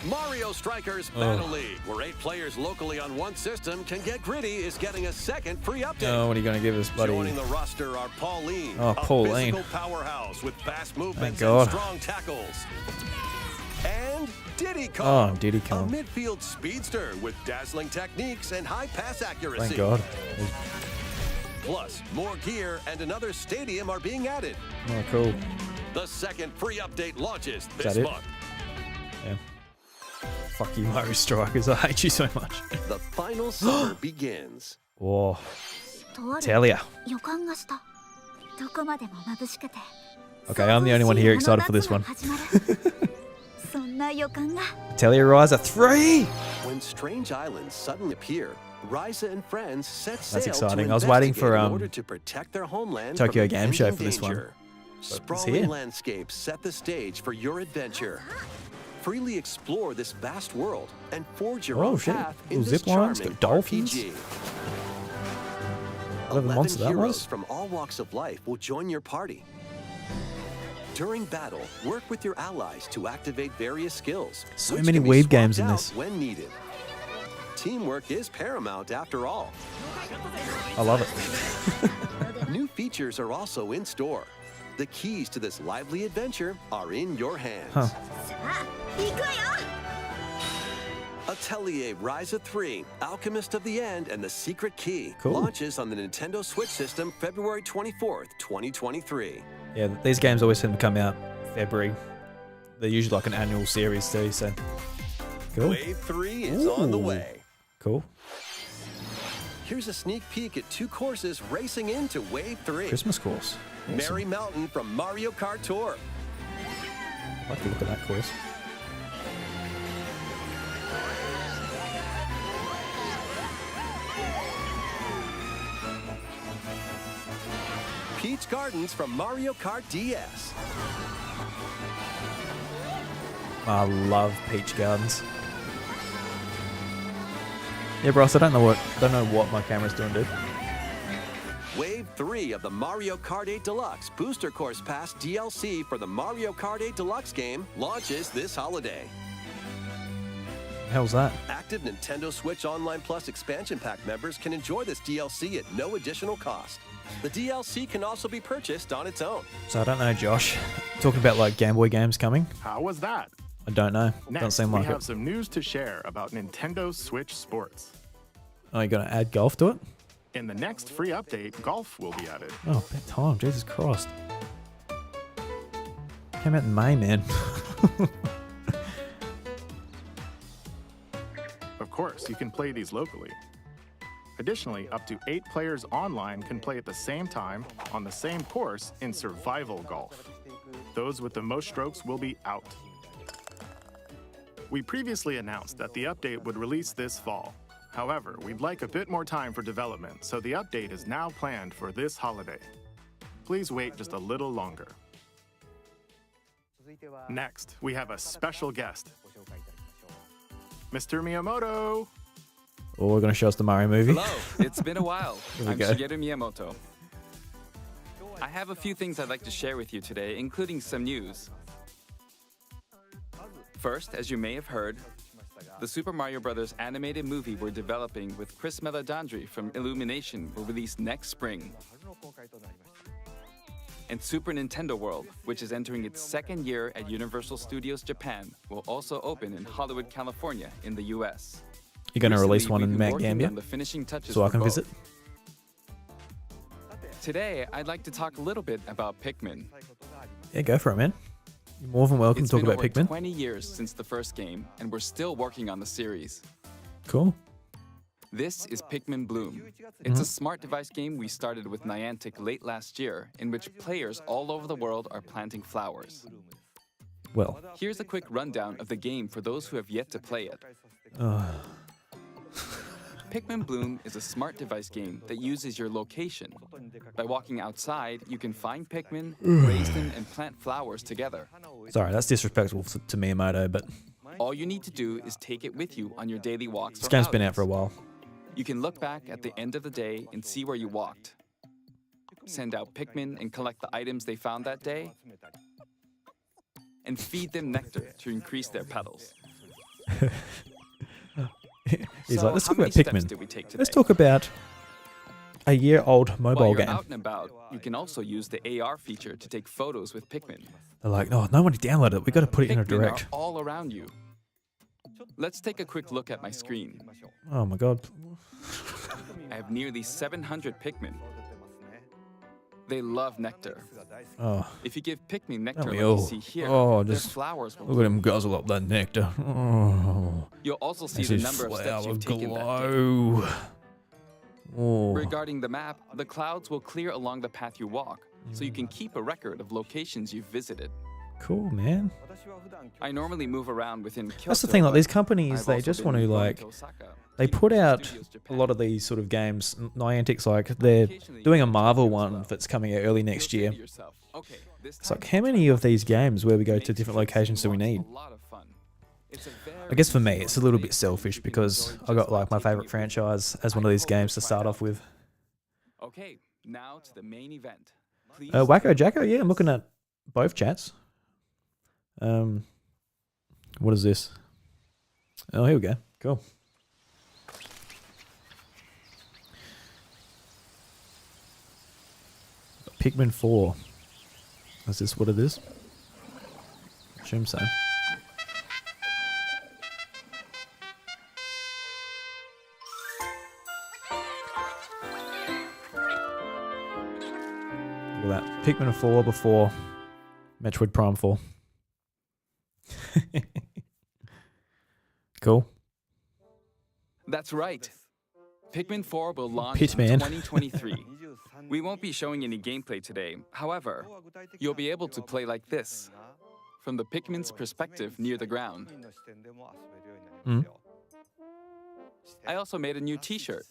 Speaker 6: Mario Strikers Battle League, where 8 players locally on one system can get gritty, is getting a second free update.
Speaker 1: Oh, what are you going to give us, buddy?
Speaker 6: Joining the roster are Pauline,
Speaker 1: Oh,
Speaker 6: a
Speaker 1: Pauline.
Speaker 6: physical powerhouse with fast movements
Speaker 1: God.
Speaker 6: and strong tackles. And Diddy
Speaker 1: Oh,
Speaker 6: Kong,
Speaker 1: Diddy
Speaker 6: a
Speaker 1: Kong.
Speaker 6: midfield speedster with dazzling techniques and high pass accuracy.
Speaker 1: Thank God.
Speaker 6: Plus, more gear and another stadium are being added.
Speaker 1: Oh, cool.
Speaker 6: The second free update launches
Speaker 1: Is
Speaker 6: this
Speaker 1: that it?
Speaker 6: month.
Speaker 1: Yeah. Fuck you, Mario Strikers. I hate you so much.
Speaker 6: The final summer begins.
Speaker 1: Whoa.
Speaker 3: とある
Speaker 1: Talia.
Speaker 3: 予感がしたどこまでも眩しくて
Speaker 1: Okay, I'm the only one here excited for this one.
Speaker 3: そんな予感が
Speaker 1: Talia Riser 3!
Speaker 6: When strange islands suddenly appear, Ryza and friends set sail
Speaker 1: That's exciting.
Speaker 6: to
Speaker 1: I was waiting for,
Speaker 6: investigate in order to protect their homeland
Speaker 1: Tokyo
Speaker 6: from
Speaker 1: Game Show
Speaker 6: impending
Speaker 1: for this one.
Speaker 6: danger.
Speaker 1: it's
Speaker 6: Sprawling
Speaker 1: here.
Speaker 6: landscapes set the stage for your adventure. Freely explore this vast world and forge your
Speaker 1: Oh,
Speaker 6: own
Speaker 1: shit.
Speaker 6: path in
Speaker 1: Little
Speaker 6: this
Speaker 1: zip lines,
Speaker 6: charming
Speaker 1: got dolphins.
Speaker 6: RPG.
Speaker 1: Whatever
Speaker 6: 11
Speaker 1: monster that
Speaker 6: heroes
Speaker 1: was.
Speaker 6: from all walks of life will join your party. During battle, work with your allies to activate various skills.
Speaker 1: So
Speaker 6: which
Speaker 1: many
Speaker 6: can be
Speaker 1: weeb games
Speaker 6: swapped
Speaker 1: in
Speaker 6: out
Speaker 1: this.
Speaker 6: when needed. Teamwork is paramount after all.
Speaker 1: I love it.
Speaker 6: New features are also in store. The keys to this lively adventure are in your hands.
Speaker 1: Huh.
Speaker 3: 行くわよ
Speaker 6: Atelier Ryza 3, Alchemist of the End, and the Secret Key
Speaker 1: Cool.
Speaker 6: launches on the Nintendo Switch system February 24th, 2023.
Speaker 1: Yeah, these games always seem to come out February. They're usually like an annual series too, so. Cool.
Speaker 6: Wave 3 is on the
Speaker 1: Ooh.
Speaker 6: way.
Speaker 1: Cool.
Speaker 6: Here's a sneak peek at 2 courses racing into Wave 3.
Speaker 1: Christmas course. Awesome.
Speaker 6: Merry Mountain from Mario Kart Tour.
Speaker 1: I'd like to look at that course.
Speaker 6: Peach Gardens from Mario Kart DS.
Speaker 1: I love Peach Gardens. Yeah, Bros, I don't know what my camera's doing, dude.
Speaker 6: Wave 3 of the Mario Kart 8 Deluxe Booster Course Pass DLC for the Mario Kart 8 Deluxe game launches this holiday.
Speaker 1: Hell's that?
Speaker 6: Active Nintendo Switch Online Plus expansion pack members can enjoy this DLC at no additional cost. The DLC can also be purchased on its own.
Speaker 1: So I don't know, Josh. Talking about like Game Boy games coming.
Speaker 7: How was that?
Speaker 1: I don't know.
Speaker 7: Next,
Speaker 1: Don't seem like
Speaker 7: we have
Speaker 1: it.
Speaker 7: some news to share about Nintendo Switch Sports.
Speaker 1: Oh, you gonna add golf to it?
Speaker 7: In the next free update, golf will be added.
Speaker 1: Oh, bad time. Jesus Christ. Came out in May, man.
Speaker 7: Of course, you can play these locally. Additionally, up to 8 players online can play at the same time on the same course in survival golf. Those with the most strokes will be out. We previously announced that the update would release this fall. However, we'd like a bit more time for development, so the update is now planned for this holiday. Please wait just a little longer. Next, we have a special guest. Mr. Miyamoto!
Speaker 1: Oh, we're gonna show us the Mario movie.
Speaker 10: Hello, it's been a while.
Speaker 1: Here we
Speaker 10: I'm
Speaker 1: go.
Speaker 10: Shigeru Miyamoto. I have a few things I'd like to share with you today, including some news. First, as you may have heard, the Super Mario Bros. Animated movie we're developing with Chris Meledandri from Illumination will release next spring. And Super Nintendo World, which is entering its 2nd year at Universal Studios Japan, will also open in Hollywood, California in the US.
Speaker 1: You're gonna release one
Speaker 10: Recently,
Speaker 1: in
Speaker 10: we've been
Speaker 1: Mount
Speaker 10: working
Speaker 1: Gambier,
Speaker 10: on the finishing touches
Speaker 1: so I
Speaker 10: for
Speaker 1: can
Speaker 10: both.
Speaker 1: visit.
Speaker 10: Today, I'd like to talk a little bit about Pikmin.
Speaker 1: Yeah, go for it, man. You're more than welcome
Speaker 10: It's
Speaker 1: to talk
Speaker 10: been
Speaker 1: about
Speaker 10: over
Speaker 1: Pikmin.
Speaker 10: 20 years since the first game, and we're still working on the series.
Speaker 1: Cool.
Speaker 10: This is Pikmin Bloom. It's a smart device game we started with Niantic late last year, in which players all over the world are planting flowers.
Speaker 1: Well,
Speaker 10: Here's a quick rundown of the game for those who have yet to play it. Pikmin Bloom is a smart device game that uses your location. By walking outside, you can find Pikmin, raise them, and plant flowers together.
Speaker 1: sorry, that's disrespectful to Miyamoto, but
Speaker 10: All you need to do is take it with you on your daily walks.
Speaker 1: this
Speaker 10: or
Speaker 1: game's been out
Speaker 10: outings.
Speaker 1: for a while.
Speaker 10: You can look back at the end of the day and see where you walked. Send out Pikmin and collect the items they found that day. And feed them nectar to increase their petals.
Speaker 1: He's
Speaker 10: So,
Speaker 1: like, let's
Speaker 10: how
Speaker 1: talk
Speaker 10: many
Speaker 1: about
Speaker 10: steps
Speaker 1: Pikmin.
Speaker 10: did we take today?
Speaker 1: Let's talk about a year-old
Speaker 10: While
Speaker 1: mobile
Speaker 10: you're
Speaker 1: game.
Speaker 10: out and about, you can also use the AR feature to take photos with Pikmin.
Speaker 1: They're like, no, nobody downloaded it. We got to put it in a
Speaker 10: Pikmin
Speaker 1: direct.
Speaker 10: are all around you. Let's take a quick look at my screen.
Speaker 1: Oh my god.
Speaker 10: I have nearly 700 Pikmin. They love nectar.
Speaker 1: Oh,
Speaker 10: If you give Pikmin nectar
Speaker 1: Don't
Speaker 10: like
Speaker 1: we
Speaker 10: you
Speaker 1: all?
Speaker 10: see here,
Speaker 1: Oh,
Speaker 10: their
Speaker 1: just
Speaker 10: flowers will
Speaker 1: look at him guzzle up that nectar. Oh,
Speaker 10: You'll also see
Speaker 1: makes
Speaker 10: the
Speaker 1: his
Speaker 10: number of steps
Speaker 1: flower
Speaker 10: you've taken that day.
Speaker 1: glow. Oh,
Speaker 10: Regarding the map, the clouds will clear along the path you walk, so you can keep a record of locations you've visited.
Speaker 1: cool, man.
Speaker 10: I normally move around within Kyoto.
Speaker 1: That's the thing, like
Speaker 10: but
Speaker 1: these companies,
Speaker 10: I've
Speaker 1: they
Speaker 10: also
Speaker 1: just
Speaker 10: been
Speaker 1: want to
Speaker 10: going
Speaker 1: like,
Speaker 10: to Osaka,
Speaker 1: they put
Speaker 10: Universal
Speaker 1: out
Speaker 10: Studios
Speaker 1: a
Speaker 10: Japan.
Speaker 1: lot of these sort of games. Niantic's like, they're doing a Marvel one that's coming out early next
Speaker 10: You'll
Speaker 1: year.
Speaker 10: say to yourself, "Okay, this
Speaker 1: It's like,
Speaker 10: time
Speaker 1: how many of these games where we go to
Speaker 10: makes
Speaker 1: different
Speaker 10: trips and
Speaker 1: locations do we
Speaker 10: walks
Speaker 1: need?
Speaker 10: a lot of fun. It's a
Speaker 1: I
Speaker 10: very
Speaker 1: guess for me,
Speaker 10: easy
Speaker 1: it's a little bit
Speaker 10: place
Speaker 1: selfish
Speaker 10: you can
Speaker 1: because
Speaker 10: enjoy
Speaker 1: I got
Speaker 10: just by
Speaker 1: like my
Speaker 10: taking
Speaker 1: favorite
Speaker 10: it.
Speaker 1: franchise as one
Speaker 10: I
Speaker 1: of these
Speaker 10: hope
Speaker 1: games to
Speaker 10: find
Speaker 1: start
Speaker 10: out.
Speaker 1: off with.
Speaker 10: Okay, now to the main event. Please
Speaker 1: Wacko Jacko, yeah, I'm looking at both chats. What is this? Oh, here we go. Cool. Pikmin 4. Is this what it is? I assume so. Look at that. Pikmin 4 before Metroid Prime 4. Cool.
Speaker 10: That's right. Pikmin 4 will launch
Speaker 1: Pitman.
Speaker 10: in 2023. We won't be showing any gameplay today. However, you'll be able to play like this, from the Pikmin's perspective near the ground. I also made a new t-shirt.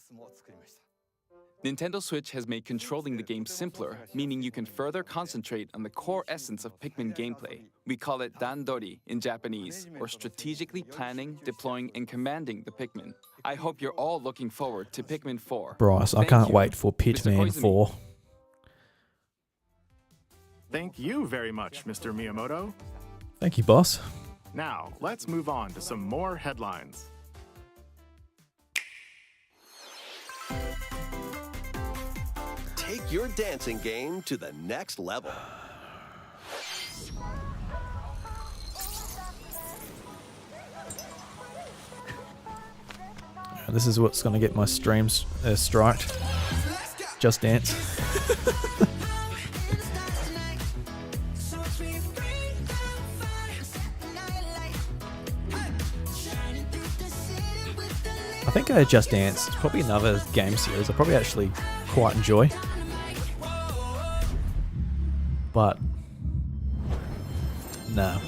Speaker 10: Nintendo Switch has made controlling the game simpler, meaning you can further concentrate on the core essence of Pikmin gameplay. We call it dandori in Japanese, or strategically planning, deploying, and commanding the Pikmin. I hope you're all looking forward to Pikmin 4.
Speaker 1: Bryce, I
Speaker 10: Thank
Speaker 1: can't
Speaker 10: you,
Speaker 1: wait for
Speaker 10: Mr.
Speaker 1: Pitman
Speaker 10: Koizumi.
Speaker 1: 4.
Speaker 7: Thank you very much, Mr. Miyamoto.
Speaker 1: Thank you, boss.
Speaker 7: Now, let's move on to some more headlines.
Speaker 6: Take your dancing game to the next level.
Speaker 1: This is what's going to get my streams striked. Just Dance. I think Just Dance is probably another game series I probably actually quite enjoy. But no.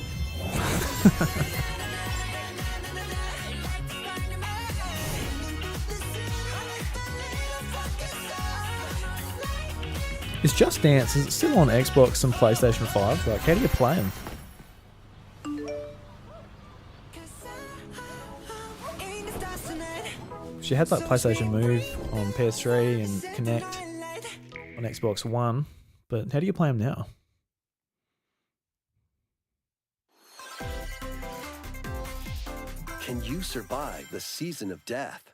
Speaker 1: Is Just Dance, is it still on Xbox and PlayStation 5? Like, how do you play them? She had like PlayStation Move on PS3 and Kinect on Xbox One, but how do you play them now?
Speaker 6: Can you survive the season of death?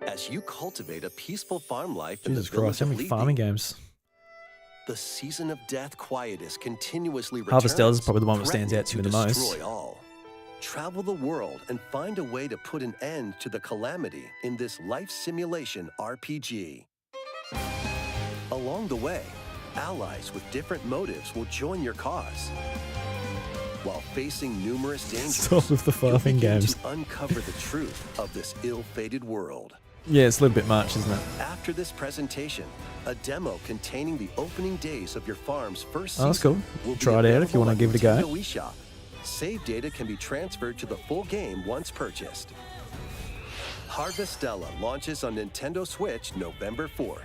Speaker 6: As you cultivate a peaceful farm life in
Speaker 1: Jesus
Speaker 6: the village
Speaker 1: Christ, how
Speaker 6: of
Speaker 1: many
Speaker 6: Levy,
Speaker 1: farming games?
Speaker 6: the season of death quietus continuously
Speaker 1: Harvest Tales is
Speaker 6: returns,
Speaker 1: probably the one that stands out to you the most.
Speaker 6: destroy all. Travel the world and find a way to put an end to the calamity in this life simulation RPG. Along the way, allies with different motives will join your cause. While facing numerous dangers,
Speaker 1: Stop with the
Speaker 6: you'll
Speaker 1: farming
Speaker 6: begin
Speaker 1: games.
Speaker 6: to uncover the truth of this ill-fated world.
Speaker 1: Yeah, it's a little bit much, isn't it?
Speaker 6: After this presentation, a demo containing the opening days of your farm's first
Speaker 1: Oh, that's
Speaker 6: season
Speaker 1: cool.
Speaker 6: will be
Speaker 1: Try it out if you
Speaker 6: available
Speaker 1: want to
Speaker 6: on
Speaker 1: give it a go.
Speaker 6: Nintendo eShop. Save data can be transferred to the full game once purchased. Harvestella launches on Nintendo Switch November 4th.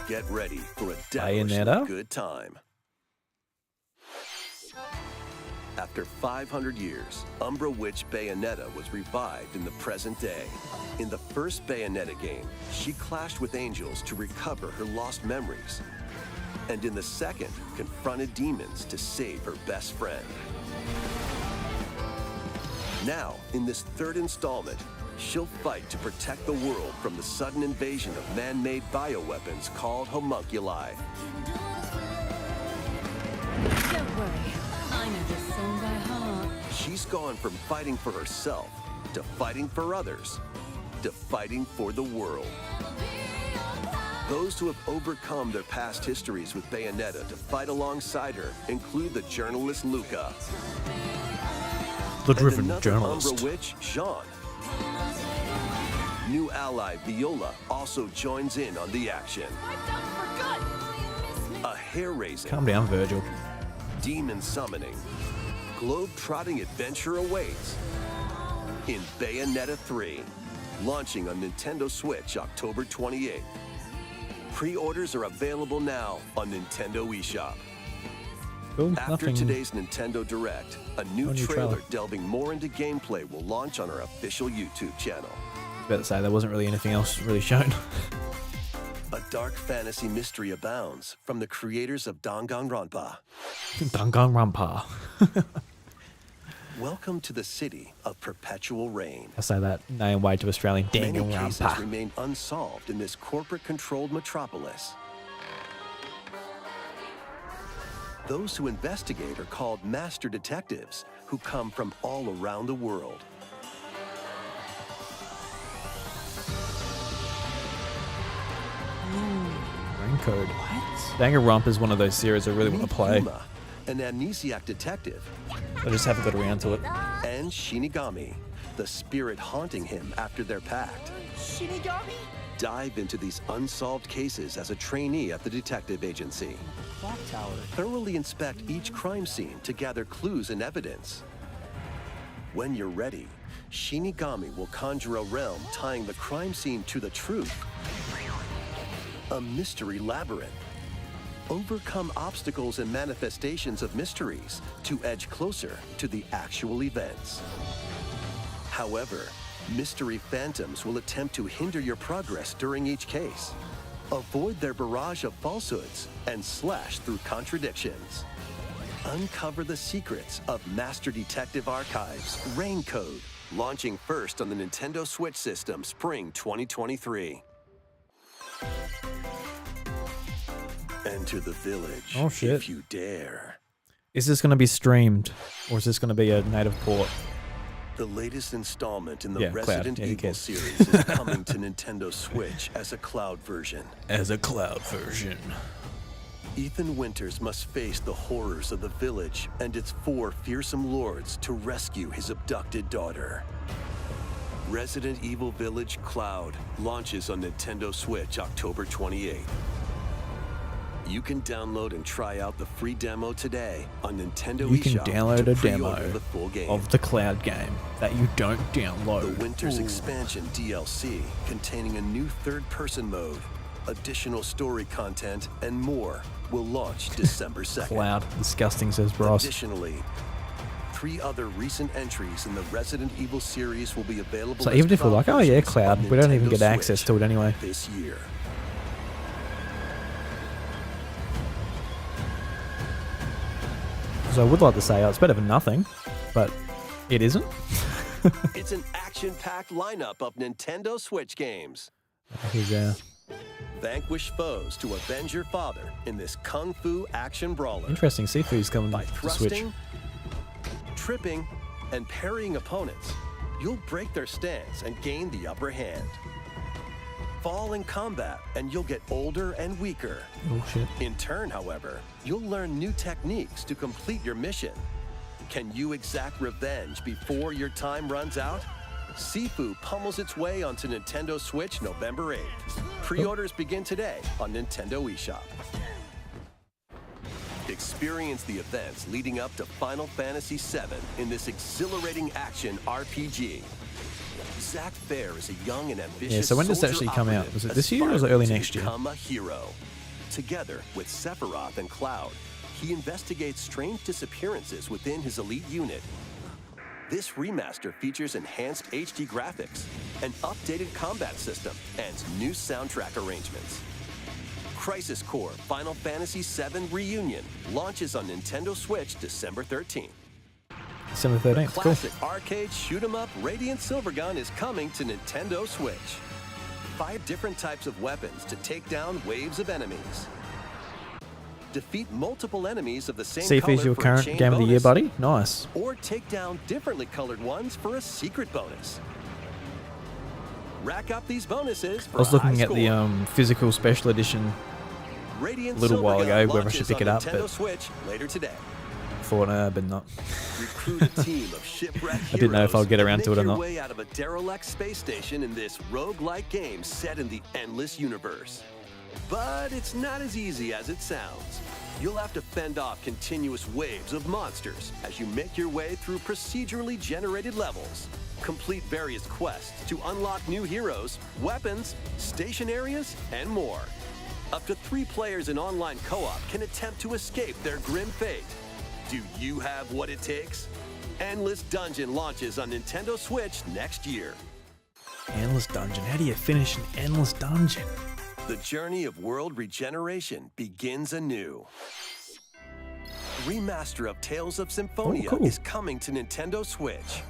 Speaker 6: Get ready for a devilishly
Speaker 1: Bayonetta?
Speaker 6: good time. After 500 years, Umbra Witch Bayonetta was revived in the present day. In the first Bayonetta game, she clashed with angels to recover her lost memories. And in the second, confronted demons to save her best friend. Now, in this third installment, she'll fight to protect the world from the sudden invasion of man-made bioweapons called homunculi.
Speaker 2: Don't worry, I know this song by heart.
Speaker 6: She's gone from fighting for herself to fighting for others to fighting for the world. Those who have overcome their past histories with Bayonetta to fight alongside her include the journalist Luca.
Speaker 1: The
Speaker 6: and
Speaker 1: driven
Speaker 6: another
Speaker 1: journalist.
Speaker 6: Umbra Witch, Jean. New ally Viola also joins in on the action. A hair-raising,
Speaker 1: Calm down, Virgil.
Speaker 6: demon summoning, globe-trotting adventure awaits in Bayonetta 3, launching on Nintendo Switch October 28th. Pre-orders are available now on Nintendo eShop.
Speaker 1: Cool,
Speaker 6: After
Speaker 1: nothing.
Speaker 6: today's Nintendo Direct, a new
Speaker 1: No new
Speaker 6: trailer
Speaker 1: trailer.
Speaker 6: delving more into gameplay will launch on our official YouTube channel.
Speaker 1: I was about to say, there wasn't really anything else really shown.
Speaker 6: A dark fantasy mystery abounds from the creators of Danganronpa.
Speaker 1: Danganronpa.
Speaker 6: Welcome to the city of perpetual rain.
Speaker 1: I say that name way too Australian.
Speaker 6: Many cases
Speaker 1: Danganronpa.
Speaker 6: remain unsolved in this corporate-controlled metropolis. Those who investigate are called master detectives, who come from all around the world.
Speaker 1: Rain Code. What? Danganronpa is one of those series I really want to play.
Speaker 6: Uma, an amnesiac detective,
Speaker 1: I just haven't got around to it.
Speaker 6: and Shinigami, the spirit haunting him after their pact.
Speaker 9: Shinigami?
Speaker 6: Dive into these unsolved cases as a trainee at the detective agency.
Speaker 8: Clock tower.
Speaker 6: Thoroughly inspect each crime scene to gather clues and evidence. When you're ready, Shinigami will conjure a realm tying the crime scene to the truth. A mystery labyrinth. Overcome obstacles and manifestations of mysteries to edge closer to the actual events. However, mystery phantoms will attempt to hinder your progress during each case. Avoid their barrage of falsehoods and slash through contradictions. Uncover the secrets of Master Detective Archives Rain Code, launching first on the Nintendo Switch system spring 2023. Enter the village
Speaker 1: Oh, shit.
Speaker 6: if you dare.
Speaker 1: Is this going to be streamed, or is this going to be a native port?
Speaker 6: The latest installment in the
Speaker 1: Yeah, Cloud.
Speaker 6: Resident
Speaker 1: Yeah, who
Speaker 6: Evil
Speaker 1: cares?
Speaker 6: series is coming to Nintendo Switch as a cloud version.
Speaker 1: As a cloud version.
Speaker 6: Ethan Winters must face the horrors of the village and its 4 fearsome lords to rescue his abducted daughter. Resident Evil Village Cloud launches on Nintendo Switch October 28th. You can download and try out the free demo today on Nintendo
Speaker 1: You can
Speaker 6: eShop
Speaker 1: download
Speaker 6: to
Speaker 1: a
Speaker 6: pre-order
Speaker 1: demo
Speaker 6: the full game.
Speaker 1: of the cloud game that you don't download.
Speaker 6: The Winter's Expansion DLC, containing a new third-person mode, additional story content, and more, will launch December 2nd.
Speaker 1: Cloud. Disgusting, says Bros.
Speaker 6: Additionally, 3 other recent entries in the Resident Evil series will be available
Speaker 1: So
Speaker 6: as
Speaker 1: even if we're
Speaker 6: cloud
Speaker 1: like, oh yeah,
Speaker 6: versions
Speaker 1: cloud,
Speaker 6: on
Speaker 1: we don't even
Speaker 6: Nintendo
Speaker 1: get access
Speaker 6: Switch
Speaker 1: to it anyway.
Speaker 6: this year.
Speaker 1: So I would like to say, oh, it's better than nothing, but it isn't.
Speaker 6: It's an action-packed lineup of Nintendo Switch games.
Speaker 1: Here's
Speaker 6: Vanquish foes to avenge your father in this kung fu action brawler.
Speaker 1: interesting. Sifu's coming
Speaker 6: By
Speaker 1: to Switch.
Speaker 6: thrusting, tripping, and parrying opponents, you'll break their stance and gain the upper hand. Fall in combat, and you'll get older and weaker.
Speaker 1: Oh shit.
Speaker 6: In turn, however, you'll learn new techniques to complete your mission. Can you exact revenge before your time runs out? Sifu pummels its way onto Nintendo Switch November 8th. Pre-orders begin today on Nintendo eShop. Experience the events leading up to Final Fantasy VII in this exhilarating action RPG. Zack Fair is a young and ambitious
Speaker 1: Yeah, so when does it actually come out? Was it this year or was it early next year?
Speaker 6: Become a hero. Together with Sephiroth and Cloud, he investigates strange disappearances within his elite unit. This remaster features enhanced HD graphics, an updated combat system, and new soundtrack arrangements. Crisis Core Final Fantasy VII Reunion launches on Nintendo Switch December 13th.
Speaker 1: December 13th. Cool.
Speaker 6: Classic arcade shoot-'em-up Radiant Silvergun is coming to Nintendo Switch. 5 different types of weapons to take down waves of enemies. Defeat multiple enemies of the same color
Speaker 1: Sifu's your
Speaker 6: for a
Speaker 1: current
Speaker 6: chain
Speaker 1: game of the year,
Speaker 6: bonus.
Speaker 1: buddy. Nice.
Speaker 6: Or take down differently colored ones for a secret bonus. Rack up these bonuses for
Speaker 1: I was
Speaker 6: a high
Speaker 1: looking at the
Speaker 6: score.
Speaker 1: physical special edition
Speaker 6: Radiant
Speaker 1: a little while
Speaker 6: Silvergun
Speaker 1: ago, whether I
Speaker 6: launches
Speaker 1: should pick it
Speaker 6: on
Speaker 1: up,
Speaker 6: Nintendo
Speaker 1: but
Speaker 6: Switch later today.
Speaker 1: thought, but not.
Speaker 6: Recruit a team of shipwrecked
Speaker 1: I didn't know if
Speaker 6: heroes
Speaker 1: I'd get
Speaker 6: and
Speaker 1: around to
Speaker 6: make
Speaker 1: it or
Speaker 6: your
Speaker 1: not.
Speaker 6: way out of a derelict space station in this roguelike game set in the endless universe. But it's not as easy as it sounds. You'll have to fend off continuous waves of monsters as you make your way through procedurally generated levels. Complete various quests to unlock new heroes, weapons, station areas, and more. Up to 3 players in online co-op can attempt to escape their grim fate. Do you have what it takes? Endless Dungeon launches on Nintendo Switch next year.
Speaker 1: Endless dungeon. How do you finish an endless dungeon?
Speaker 6: The journey of world regeneration begins anew. Remaster of Tales of Symphonia
Speaker 1: Oh, cool.
Speaker 6: is coming to Nintendo Switch.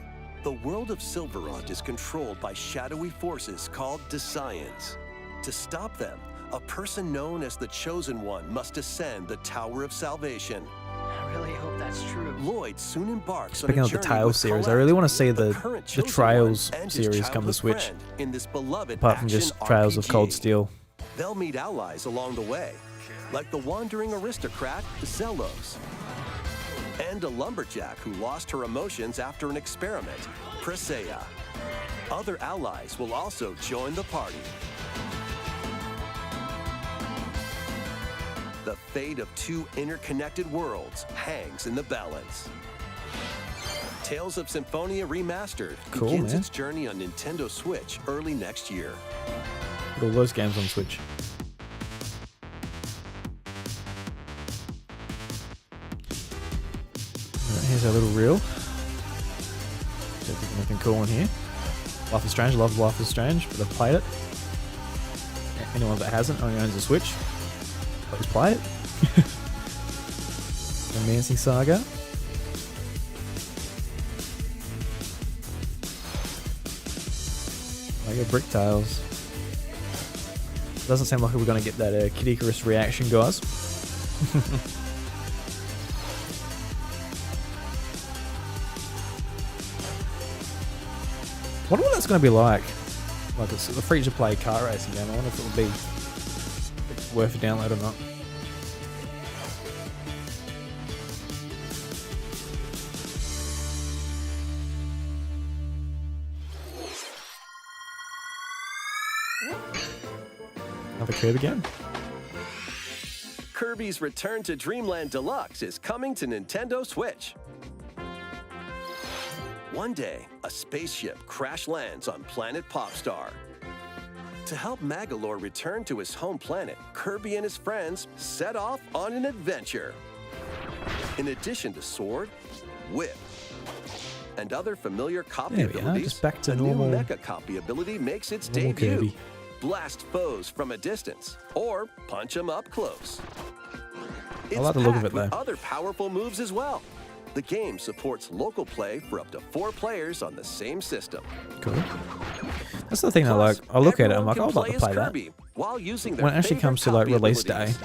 Speaker 6: The world of Silverrot is controlled by shadowy forces called Desians. To stop them, a person known as the Chosen One must ascend the Tower of Salvation.
Speaker 8: I really hope that's true.
Speaker 6: Lloyd soon embarks
Speaker 1: Speaking
Speaker 6: on a
Speaker 1: of the
Speaker 6: journey
Speaker 1: Tales
Speaker 6: with
Speaker 1: series, I
Speaker 6: Colette,
Speaker 1: really want to see the
Speaker 6: current
Speaker 1: the
Speaker 6: Chosen
Speaker 1: Trails
Speaker 6: One and his
Speaker 1: series come to
Speaker 6: childhood
Speaker 1: Switch,
Speaker 6: friend in this beloved
Speaker 1: apart from
Speaker 6: action
Speaker 1: just Trails of
Speaker 6: RPG.
Speaker 1: Cold Steel.
Speaker 6: They'll meet allies along the way, like the wandering aristocrat Zelos. and a lumberjack who lost her emotions after an experiment, Presea. Other allies will also join the party. The fate of two interconnected worlds hangs in the balance. Tales of Symphonia Remastered
Speaker 1: Cool,
Speaker 6: begins
Speaker 1: man.
Speaker 6: its journey on Nintendo Switch early next year.
Speaker 1: Put all those games on Switch. Alright, here's our little reel. See if there's anything cool in here. Life is Strange. I love Life is Strange, but I've played it. Anyone that hasn't only owns a Switch, please play it. Romancing Saga. Lego Brick Tales. Doesn't seem like we're going to get that Kid Icarus reaction, guys. Wonder what that's going to be like. Like it's a free-to-play car racing game. I wonder if it would be worth a download or not. Another Kirby game.
Speaker 6: Kirby's Return to Dreamland Deluxe is coming to Nintendo Switch. One day, a spaceship crash lands on planet Popstar. To help Magalore return to his home planet, Kirby and his friends set off on an adventure. In addition to sword, whip, and other familiar copy
Speaker 1: There we are,
Speaker 6: abilities,
Speaker 1: just back to
Speaker 6: a
Speaker 1: normal-
Speaker 6: new mecha copy ability makes its
Speaker 1: normal
Speaker 6: debut.
Speaker 1: Kirby.
Speaker 6: Blast foes from a distance, or punch them up close. It's
Speaker 1: like the look of
Speaker 6: packed
Speaker 1: it,
Speaker 6: with
Speaker 1: though.
Speaker 6: other powerful moves as well. The game supports local play for up to 4 players on the same system.
Speaker 1: Cool. That's the thing I
Speaker 6: Plus,
Speaker 1: like. I look at it, I'm
Speaker 6: everyone
Speaker 1: like,
Speaker 6: can
Speaker 1: I'd like to
Speaker 6: as
Speaker 1: play that.
Speaker 6: Kirby while using their
Speaker 1: When it actually
Speaker 6: favorite
Speaker 1: comes to like
Speaker 6: copy
Speaker 1: release day,
Speaker 6: abilities.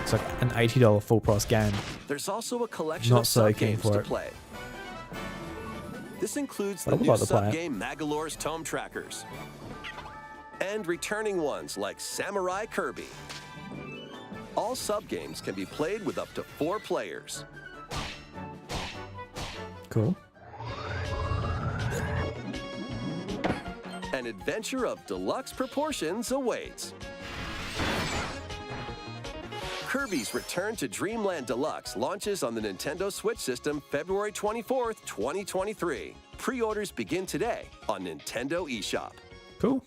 Speaker 1: it's like an $80 full price game.
Speaker 6: There's also a collection
Speaker 1: Not
Speaker 6: of
Speaker 1: so keen
Speaker 6: sub-games
Speaker 1: for
Speaker 6: to
Speaker 1: it.
Speaker 6: play. This includes
Speaker 1: But
Speaker 6: the
Speaker 1: I would
Speaker 6: new
Speaker 1: like to play it.
Speaker 6: sub-game Magalore's Tome Trackers. And returning ones like Samurai Kirby. All sub-games can be played with up to 4 players.
Speaker 1: Cool.
Speaker 6: An adventure of deluxe proportions awaits. Kirby's Return to Dreamland Deluxe launches on the Nintendo Switch system February 24th, 2023. Pre-orders begin today on Nintendo eShop.
Speaker 1: Cool.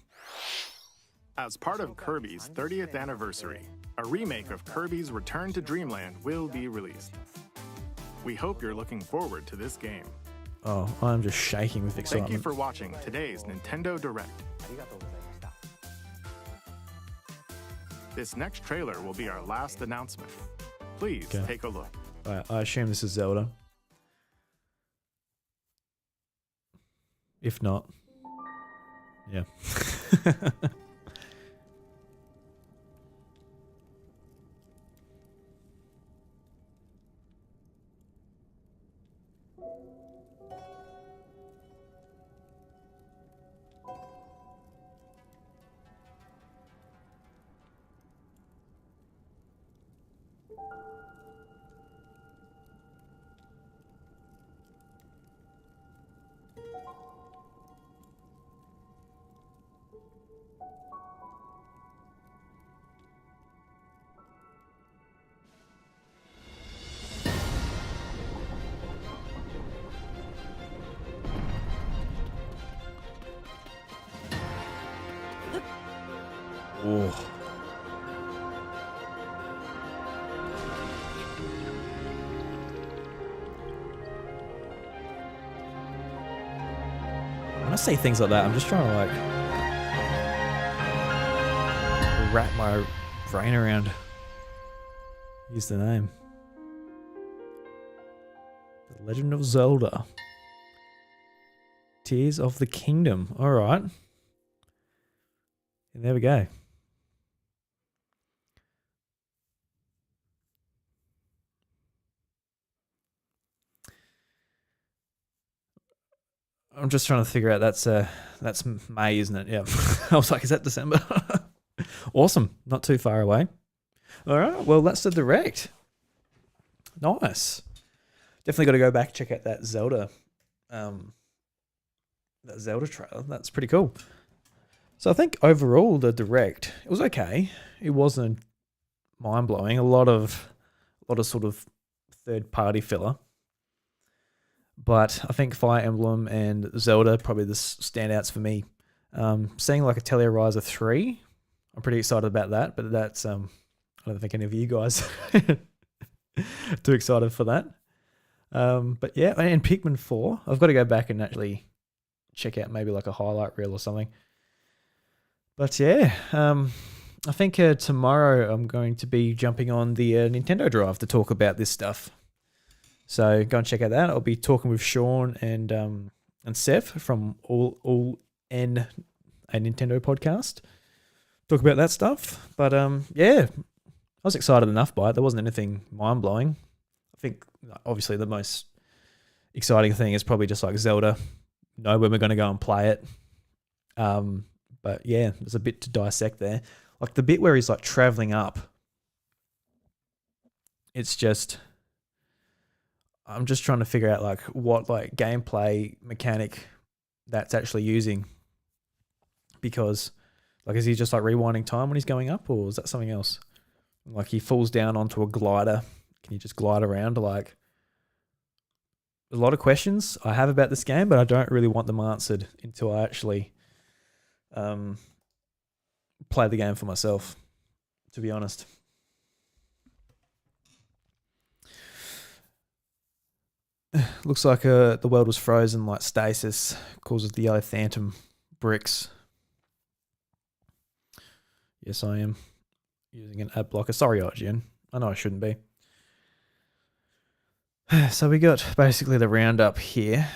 Speaker 7: As part of Kirby's 30th anniversary, a remake of Kirby's Return to Dreamland will be released. We hope you're looking forward to this game.
Speaker 1: Oh, I'm just shaking with excitement.
Speaker 7: Thank you for watching today's Nintendo Direct. This next trailer will be our last announcement. Please
Speaker 1: Okay.
Speaker 7: take a look.
Speaker 1: Alright, I assume this is Zelda. If not, yeah. Oh. When I say things like that, I'm just trying to like wrap my brain around. Use the name. The Legend of Zelda. Tears of the Kingdom. All right. And there we go. I'm just trying to figure out that's May, isn't it? Yeah. I was like, is that December? Awesome. Not too far away. All right. Well, that's the direct. Nice. definitely got to go back and check out that Zelda trailer. That's pretty cool. So I think overall the direct, it was okay. It wasn't mind blowing. A lot of sort of third party filler. But I think Fire Emblem and Zelda probably the standouts for me. Seeing like a Tellurizer 3, I'm pretty excited about that. But that's I don't think any of you guys are too excited for that. But yeah, and Pikmin 4, I've got to go back and actually check out maybe like a highlight reel or something. But yeah, I think tomorrow I'm going to be jumping on the Nintendo Drive to talk about this stuff. So go and check out that. I'll be talking with Sean and Seth from All N, a Nintendo podcast. Talk about that stuff. But yeah, I was excited enough by it. There wasn't anything mind blowing. I think obviously the most exciting thing is probably just like Zelda. Know when we're going to go and play it. But yeah, there's a bit to dissect there. Like the bit where he's like traveling up. It's just, I'm just trying to figure out like what like gameplay mechanic that's actually using. Because like, is he just like rewinding time when he's going up, or is that something else? Like he falls down onto a glider. Can you just glide around? Like, a lot of questions I have about this game, but I don't really want them answered until I actually play the game for myself, to be honest. Looks like the world was frozen like stasis, causes the yellow phantom bricks. Yes, I am using an ad blocker. Sorry, IGN. I know I shouldn't be. So we got basically the roundup here.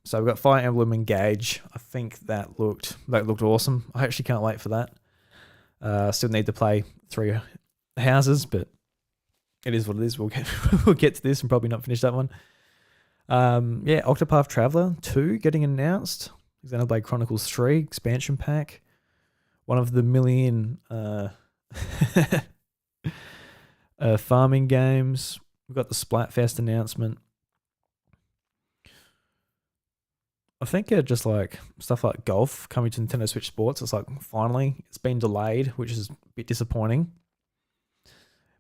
Speaker 1: So we've got Fire Emblem Engage. I think that looked awesome. I actually can't wait for that. Still need to play 3 houses, but it is what it is. We'll get to this and probably not finish that one. Yeah, Octopath Traveler 2 getting announced. Xenoblade Chronicles 3 expansion pack. One of the million farming games. We've got the Splatfest announcement. I think just like stuff like golf coming to Nintendo Switch Sports. It's like finally it's been delayed, which is a bit disappointing.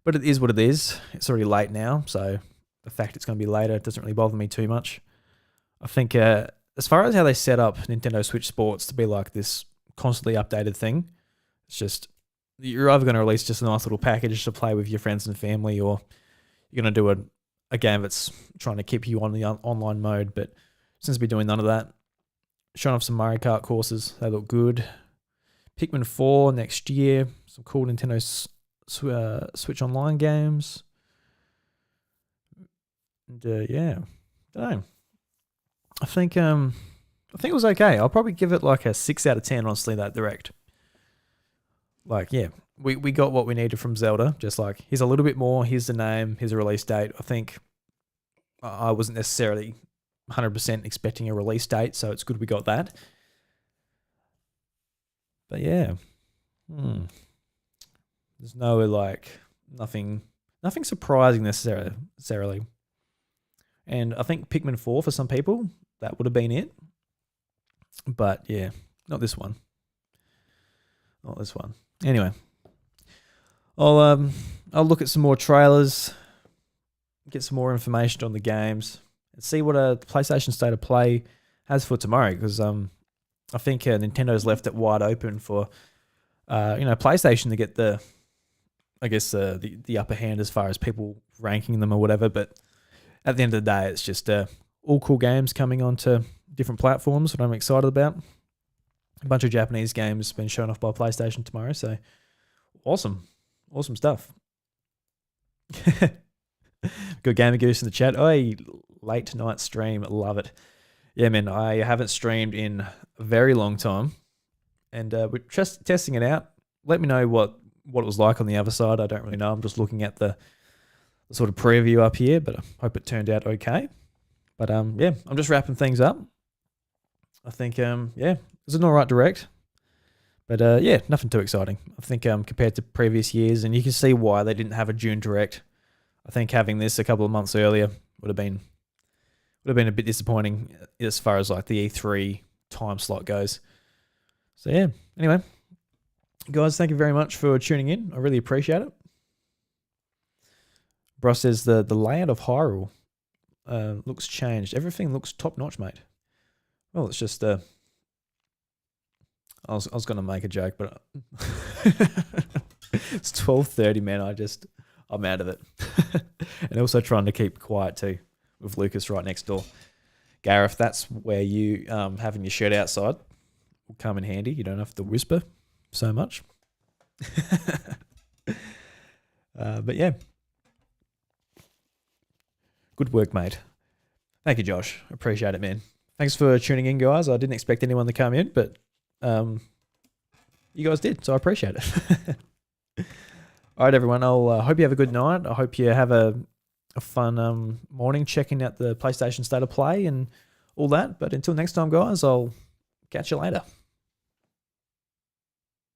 Speaker 1: But it is what it is. It's already late now, so the fact it's going to be later doesn't really bother me too much. I think as far as how they set up Nintendo Switch Sports to be like this constantly updated thing, it's just you're either going to release just a nice little package to play with your friends and family, or you're going to do a game that's trying to keep you on the online mode. But since we're doing none of that, showing off some Mario Kart courses, they look good. Pikmin 4 next year, some cool Nintendo Switch Online games. And yeah, don't know. I think it was okay. I'll probably give it like a 6 out of 10. Honestly, that direct. Like, yeah, we got what we needed from Zelda. Just like, here's a little bit more. Here's the name. Here's a release date. I think I wasn't necessarily 100% expecting a release date, so it's good we got that. But yeah, there's no like nothing surprising necessarily. And I think Pikmin 4 for some people that would have been it. But yeah, not this one. Not this one. Anyway, I'll look at some more trailers, get some more information on the games, and see what a PlayStation State of Play has for tomorrow. Because I think Nintendo's left it wide open for PlayStation to get the upper hand as far as people ranking them or whatever. But at the end of the day, it's just all cool games coming onto different platforms, what I'm excited about. A bunch of Japanese games being shown off by PlayStation tomorrow, so awesome stuff. Good Gamer Goose in the chat. Oh, late night stream, love it. Yeah, man, I haven't streamed in a very long time, and we're just testing it out. Let me know what it was like on the other side. I don't really know. I'm just looking at the sort of preview up here, but I hope it turned out okay. But yeah, I'm just wrapping things up. I think yeah, it's an alright direct. But yeah, nothing too exciting. I think compared to previous years, and you can see why they didn't have a June direct. I think having this a couple of months earlier would have been Would have been a bit disappointing as far as like the E3 time slot goes. So yeah, anyway, guys, thank you very much for tuning in. I really appreciate it. Bro says the layout of Hyrule looks changed. Everything looks top notch, mate. Well, it's just I was gonna make a joke, but it's 12:30, man. I'm out of it. And also trying to keep quiet too, with Lucas right next door. Gareth, that's where you having your shirt outside will come in handy. You don't have to whisper so much. But yeah. Good work, mate. Thank you, Josh. Appreciate it, man. Thanks for tuning in, guys. I didn't expect anyone to come in, but you guys did, so I appreciate it. All right, everyone. I'll hope you have a good night. I hope you have a fun morning checking out the PlayStation State of Play and all that. But until next time, guys, I'll catch you later.